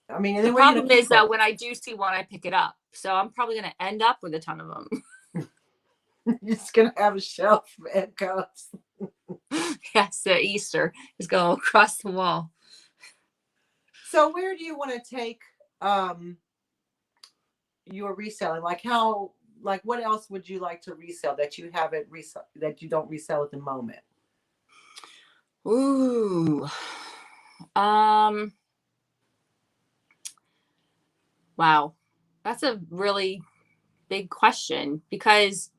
Speaker 1: I mean,
Speaker 2: the problem is that when I do see one, I pick it up. So I'm probably going to end up with a ton of them.
Speaker 1: You're just going to have a shelf of egg cups.
Speaker 2: Yes, Easter is going across the wall.
Speaker 1: So where do you want to take your reselling? What else would you like to resell that you haven't that you don't resell at the moment?
Speaker 2: Ooh. Wow. That's a really big question because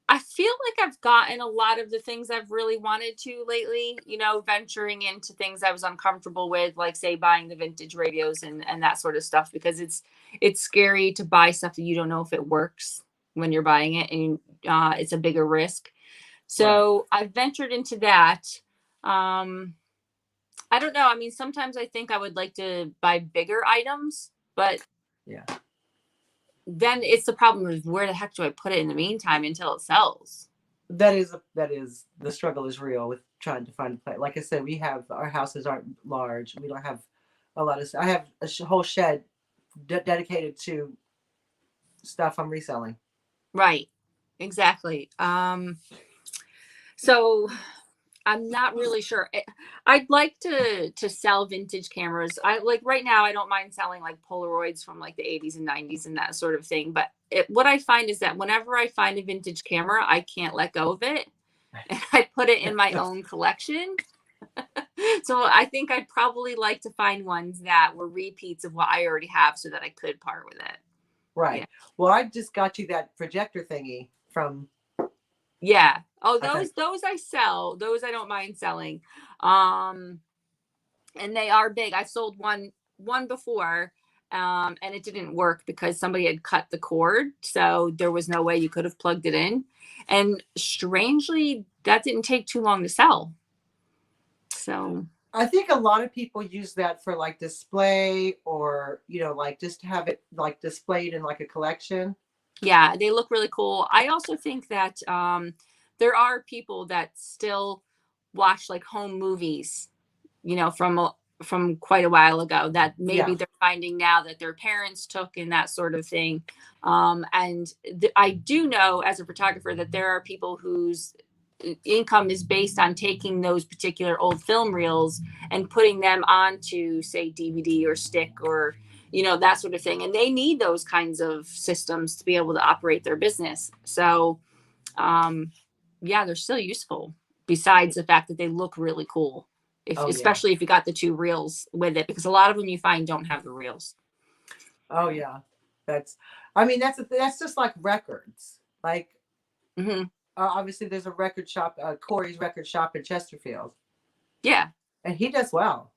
Speaker 2: I feel like I've gotten a lot of the things I've really wanted to lately, venturing into things I was uncomfortable with, like say buying the vintage radios and that sort of stuff, because it's scary to buy stuff that you don't know if it works when you're buying it, and it's a bigger risk. So I've ventured into that. I don't know. I mean, sometimes I think I would like to buy bigger items, but
Speaker 1: yeah,
Speaker 2: then it's the problem of where the heck do I put it in the meantime until it sells?
Speaker 1: That is the struggle is real with trying to find a place. Like I said, our houses aren't large. We don't have a lot of. I have a whole shed dedicated to stuff I'm reselling.
Speaker 2: Right. Exactly. So I'm not really sure. I'd like to sell vintage cameras. Right now, I don't mind selling like Polaroids from like the 80s and 90s and that sort of thing. But what I find is that whenever I find a vintage camera, I can't let go of it. And I put it in my own collection. So I think I'd probably like to find ones that were repeats of what I already have so that I could part with it.
Speaker 1: Right. Yeah. Well, I just got you that projector thingy from.
Speaker 2: Yeah. Oh, those I sell. Those I don't mind selling. And they are big. I sold one before, and it didn't work because somebody had cut the cord. So there was no way you could have plugged it in. And strangely, that didn't take too long to sell. So
Speaker 1: I think a lot of people use that for like display or, like just to have it like displayed in like a collection.
Speaker 2: Yeah, they look really cool. I also think that there are people that still watch like home movies, from quite a while ago that maybe they're finding now that their parents took and that sort of thing. And I do know as a photographer that there are people whose income is based on taking those particular old film reels and putting them onto, say, DVD or stick or that sort of thing. And they need those kinds of systems to be able to operate their business. So, they're still useful besides the fact that they look really cool, especially if you got the two reels with it, because a lot of them you find don't have the reels.
Speaker 1: Oh yeah. That's just like records. Like, obviously there's a record shop, Corey's record shop in Chesterfield.
Speaker 2: Yeah.
Speaker 1: And he does well.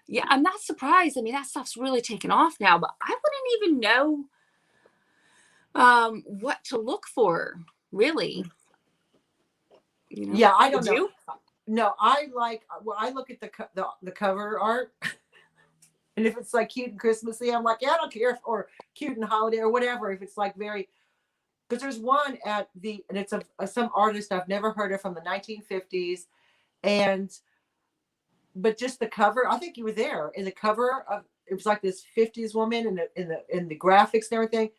Speaker 2: Yeah, I'm not surprised. I mean, that stuff's really taken off now, but I wouldn't even know what to look for, really.
Speaker 1: Yeah, I don't know. No, I look at the cover art, and if it's like cute and Christmassy, I'm like, yeah, I don't care, or cute and holiday or whatever. If it's like very, because there's one and it's some artist I've never heard of from the 1950s, but just the cover, I think you were there in the cover of, it was like this 50s woman in the graphics and everything.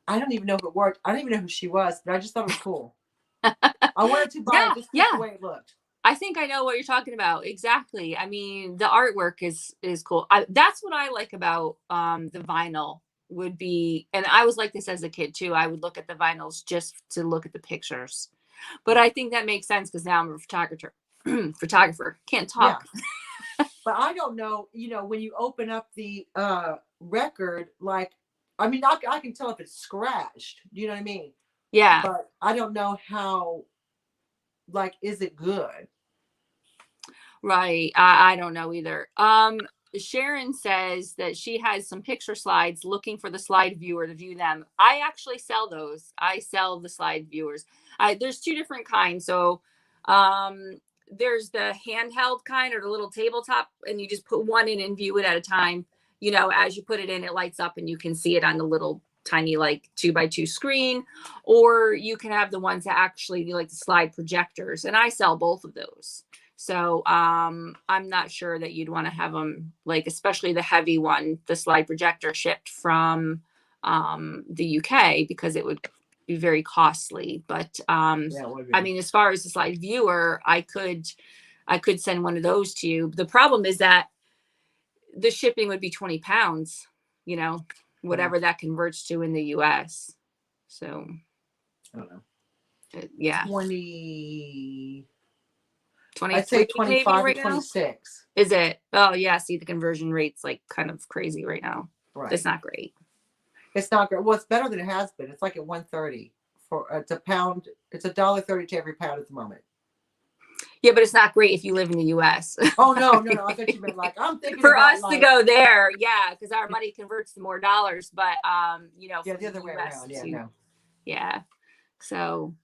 Speaker 1: I don't even know if it worked. I don't even know who she was, but I just thought it was cool. I wanted to buy it just the way it looked.
Speaker 2: I think I know what you're talking about. Exactly. I mean, the artwork is cool. That's what I like about the vinyl would be, and I was like this as a kid too. I would look at the vinyls just to look at the pictures. But I think that makes sense because now I'm a photographer. Photographer. Can't talk.
Speaker 1: Yeah. But I don't know, when you open up the record, like, I mean, I can tell if it's scratched. Do you know what I mean?
Speaker 2: Yeah.
Speaker 1: But I don't know how, like, is it good?
Speaker 2: Right. I don't know either. Sharon says that she has some picture slides looking for the slide viewer to view them. I actually sell those. I sell the slide viewers. There's two different kinds. So there's the handheld kind or the little tabletop, and you just put one in and view it at a time. As you put it in, it lights up and you can see it on the little tiny like 2x2 screen, or you can have the ones that actually like the slide projectors, and I sell both of those. So I'm not sure that you'd want to have them, like, especially the heavy one, the slide projector, shipped from the UK, because it would be very costly. But I mean, as far as the slide viewer, I could send one of those to you. The problem is that the shipping would be 20 pounds, whatever that converts to in the US. So
Speaker 1: I don't know.
Speaker 2: Yeah.
Speaker 1: 20.
Speaker 2: 23,
Speaker 1: I'd say 25
Speaker 2: right
Speaker 1: to 26.
Speaker 2: Now? Is it? Oh yeah. See, the conversion rate's like kind of crazy right now.
Speaker 1: Right.
Speaker 2: It's not great.
Speaker 1: It's not great. Well, it's better than it has been. It's like at 130 for it's a pound. It's $1.30 to every pound at the moment.
Speaker 2: Yeah, but it's not great if you live in the US.
Speaker 1: Oh no. I thought you meant like I'm thinking
Speaker 2: for
Speaker 1: about
Speaker 2: us
Speaker 1: like,
Speaker 2: to go there. Yeah, because our money converts to more dollars. But
Speaker 1: yeah, the other way around. Yeah, no.
Speaker 2: Yeah. So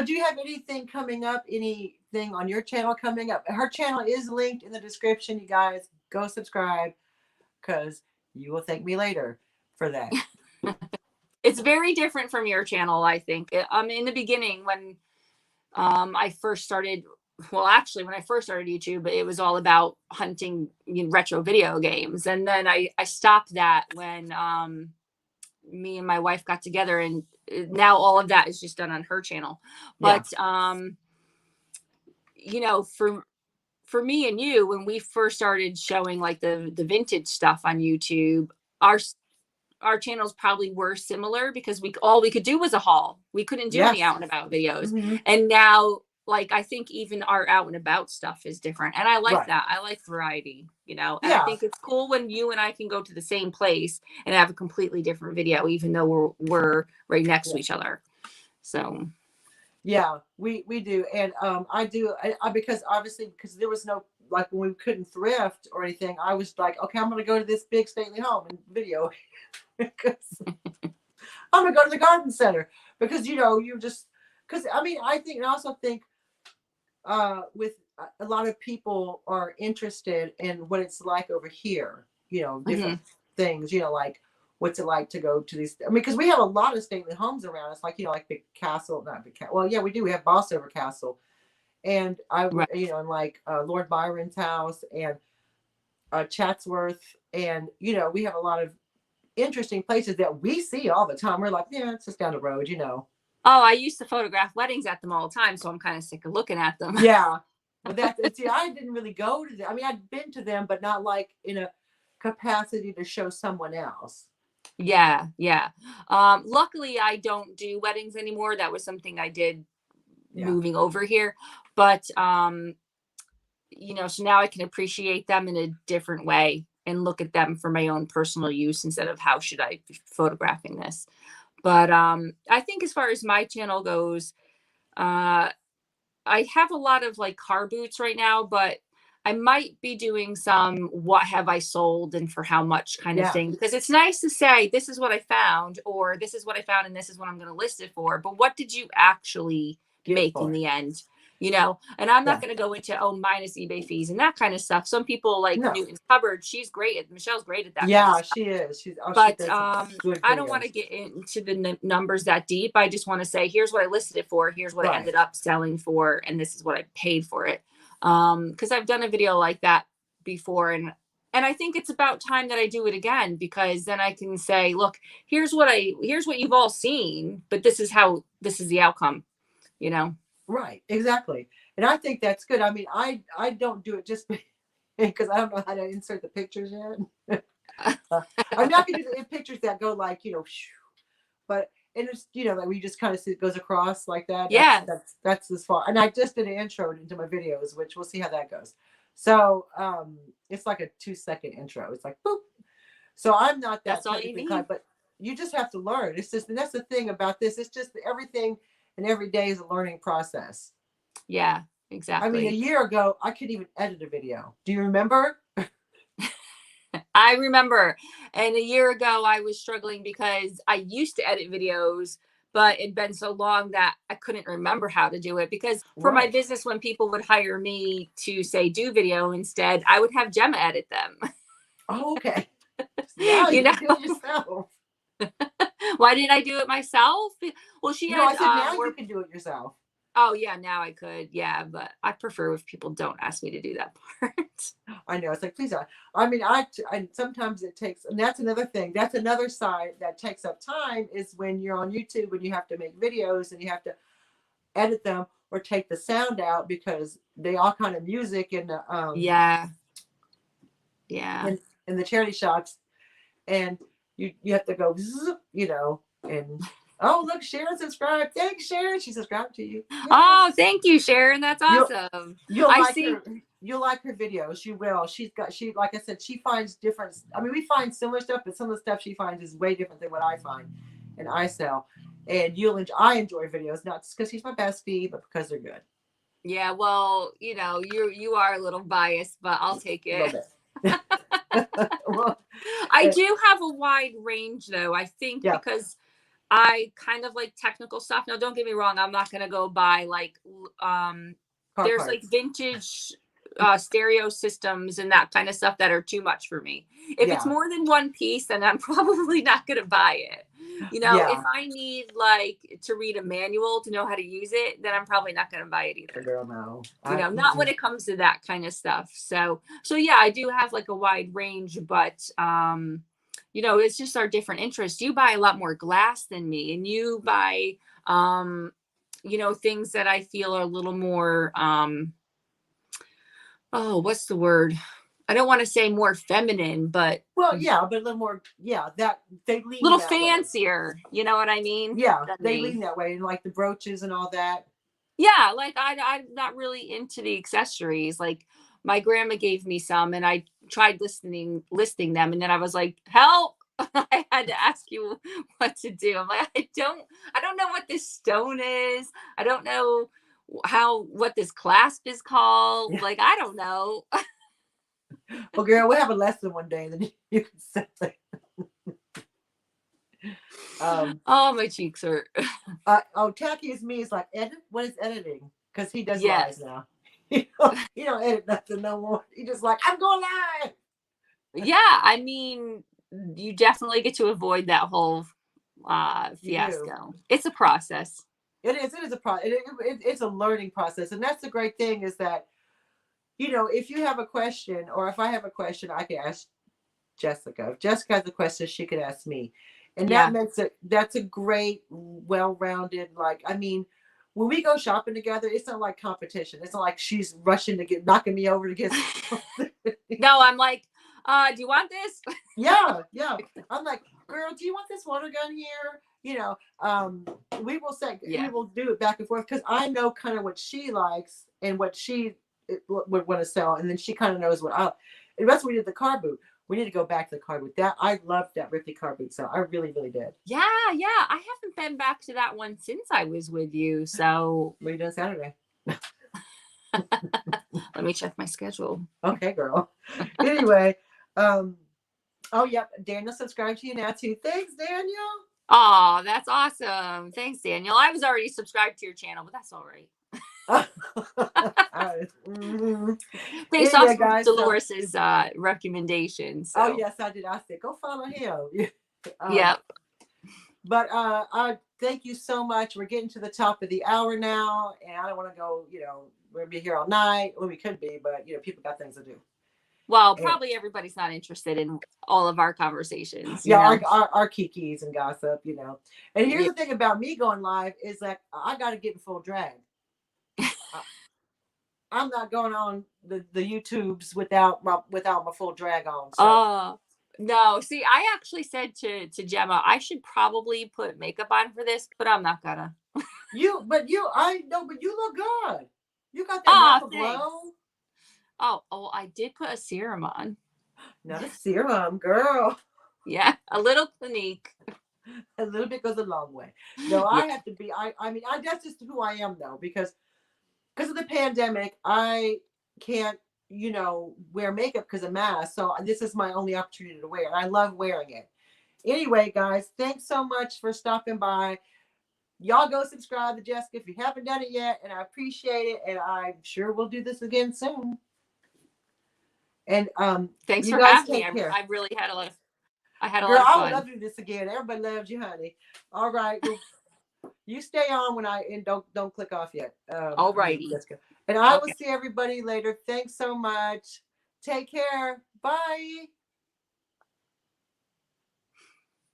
Speaker 1: do you have anything coming up? Anything on your channel coming up? Her channel is linked in the description. You guys go subscribe, because you will thank me later for that.
Speaker 2: It's very different from your channel, I think. In the beginning, when I first started, well, actually, when I first started YouTube, it was all about hunting retro video games. And then I stopped that when me and my wife got together, and now all of that is just done on her channel. But for me and you, when we first started showing like the vintage stuff on YouTube, our channels probably were similar, because all we could do was a haul. We couldn't do any out and about videos. Mm-hmm. And now, like, I think even our out and about stuff is different. And I like that. I like variety, and I think it's cool when you and I can go to the same place and have a completely different video, even though we're right next to each other. So
Speaker 1: yeah, we do. And I do, because obviously, because there was no, like, when we couldn't thrift or anything, I was like, okay, I'm going to go to this big stately home and video, because I'm going to go to the garden center, because, you just, because, I mean, I also think with a lot of people are interested in what it's like over here, different things, like, what's it like to go to these? I mean, because we have a lot of stately homes around us, like, like Big Castle, not Big Castle. Well, yeah, we do. We have Bossover Castle, and and like Lord Byron's house, and Chatsworth, and we have a lot of interesting places that we see all the time. We're like, yeah, it's just down the road, Oh,
Speaker 2: I used to photograph weddings at them all the time, so I'm kind of sick of looking at them.
Speaker 1: Yeah, but I didn't really go to them. I mean, I'd been to them, but not like in a capacity to show someone else.
Speaker 2: Yeah. Luckily, I don't do weddings anymore. That was something I did moving over here. But, so now I can appreciate them in a different way and look at them for my own personal use instead of how should I be photographing this. But I think as far as my channel goes, I have a lot of like car boots right now, but I might be doing some what have I sold and for how much kind of thing, because it's nice to say this is what I found, or this is what I found and this is what I'm going to list it for. But what did you actually make in the end? And I'm not going to go into, minus eBay fees and that kind of stuff. Some people like Newton's Cupboard. Michelle's great at that.
Speaker 1: Yeah, she is.
Speaker 2: But I don't want to get into the numbers that deep. I just want to say, here's what I listed it for. Here's what I ended up selling for. And this is what I paid for it. Because I've done a video like that before. And I think it's about time that I do it again, because then I can say, look, here's what you've all seen, but this is the outcome,
Speaker 1: Right, exactly. And I think that's good. I mean, I don't do it just because I don't know how to insert the pictures yet. I'm not going to do the pictures that go like, but and it's, like we just kind of see it goes across like that.
Speaker 2: Yeah.
Speaker 1: That's as far. And I just did an intro into my videos, which we'll see how that goes. So it's like a 2-second intro. It's like boop. So I'm not that
Speaker 2: That's all you need.
Speaker 1: but you just have to learn. It's just, and that's the thing about this. It's just everything, and every day is a learning process.
Speaker 2: Yeah, exactly.
Speaker 1: I mean, a year ago, I couldn't even edit a video. Do you remember?
Speaker 2: I remember. And a year ago, I was struggling because I used to edit videos, but it'd been so long that I couldn't remember how to do it. Because for my business, when people would hire me to say do video instead, I would have Gemma edit them.
Speaker 1: Oh, okay. Now you can do it yourself.
Speaker 2: Why didn't I do it myself? Well, she had.
Speaker 1: I said now you can do it yourself.
Speaker 2: Oh yeah, now I could. Yeah, but I prefer if people don't ask me to do that part.
Speaker 1: I know. It's like, please. I mean, I sometimes it takes, and that's another thing. That's another side that takes up time is when you're on YouTube and you have to make videos and you have to edit them or take the sound out because they all kind of music and
Speaker 2: yeah.
Speaker 1: In the charity shops, and you have to go, and oh look, Sharon subscribed. Thanks, Sharon. She subscribed to you. Yes.
Speaker 2: Oh, thank you, Sharon. That's awesome.
Speaker 1: You'll like her videos. You will. She like I said, she finds different. I mean, we find similar stuff, but some of the stuff she finds is way different than what I find and I sell. And I enjoy videos, not just because she's my bestie, but because they're good.
Speaker 2: Yeah, well, you are a little biased, but I'll take it.
Speaker 1: Well,
Speaker 2: I do have a wide range though. I think because I kind of like technical stuff. Now, don't get me wrong. I'm not going to go buy like, there's
Speaker 1: parts.
Speaker 2: like vintage stereo systems and that kind of stuff that are too much for me. If it's more than one piece, then I'm probably not going to buy it. If I need like to read a manual to know how to use it, then I'm probably not going to buy it either.
Speaker 1: Girl, no.
Speaker 2: Not when it comes to that kind of stuff. So yeah, I do have like a wide range, but it's just our different interests. You buy a lot more glass than me, and you buy things that I feel are a little more what's the word? I don't want to say more feminine, but
Speaker 1: but a little more, that they lean
Speaker 2: little
Speaker 1: that
Speaker 2: fancier, way. You know what I mean?
Speaker 1: Yeah, they lean that way, and like the brooches and all that.
Speaker 2: Yeah, like I'm not really into the accessories. Like my grandma gave me some, and I tried listing them, and then I was like, help. I had to ask you what to do. I'm like, I don't know what this stone is. I don't know what this clasp is called. Like, I don't know.
Speaker 1: Well, girl, we'll have a lesson one day, and then you can say
Speaker 2: my cheeks hurt.
Speaker 1: Tacky is me. It's like, edit. What is editing? Because he does lives now. He don't edit nothing no more. He just like, I'm going live.
Speaker 2: Yeah, I mean, you definitely get to avoid that whole fiasco. It's a process.
Speaker 1: It is. It is a process. It's a learning process, and that's the great thing is that, if you have a question or if I have a question, I can ask Jessica. If Jessica has a question, she could ask me, and that's a great, well-rounded. Like, I mean, when we go shopping together, it's not like competition. It's not like she's rushing to knocking me over to get something.
Speaker 2: No, I'm like, do you want this?
Speaker 1: Yeah. I'm like, girl, do you want this water gun here? We will we will do it back and forth because I know kind of what she likes and what she would want to sell, and then she kind of knows what and that's what we did the car boot. We need to go back to the car boot. That I loved that Ripley car boot sale. I really, really did.
Speaker 2: Yeah. I haven't been back to that one since I was with you. So
Speaker 1: what are you doing Saturday?
Speaker 2: Let me check my schedule.
Speaker 1: Okay, girl. Anyway, Daniel subscribed to you now too. Thanks, Daniel.
Speaker 2: Oh, that's awesome. Thanks, Daniel. I was already subscribed to your channel, but that's all right. Based off Dolores's recommendations. So.
Speaker 1: Oh yes, I did. I said go follow him.
Speaker 2: Yep.
Speaker 1: But I thank you so much. We're getting to the top of the hour now, and I don't want to go. We're gonna be here all night. Well, we could be, but people got things to do.
Speaker 2: Well, probably everybody's not interested in all of our conversations.
Speaker 1: Our kikis and gossip, And here's the thing about me going live is that I got to get in full drag. I'm not going on the YouTubes without my full drag on. So.
Speaker 2: No. See, I actually said to Gemma, I should probably put makeup on for this, but I'm not gonna.
Speaker 1: But you look good. You got that natural glow.
Speaker 2: Oh, I did put a serum on.
Speaker 1: Not a serum, girl.
Speaker 2: Yeah, a little Clinique.
Speaker 1: A little bit goes a long way. No, I have to be. I mean, that's just who I am though, because of the pandemic, I can't, wear makeup because of mask. So this is my only opportunity to wear, and I love wearing it. Anyway, guys, thanks so much for stopping by. Y'all go subscribe to Jessica if you haven't done it yet, and I appreciate it. And I'm sure we'll do this again soon. And
Speaker 2: thanks
Speaker 1: you
Speaker 2: for
Speaker 1: guys
Speaker 2: having me. I really had a lot of. I had a lot of fun.
Speaker 1: I would love to do this again. Everybody loves you, honey. All right. Well, you stay on and don't click off yet.
Speaker 2: All righty.
Speaker 1: Jessica. And I will see everybody later. Thanks so much. Take care. Bye.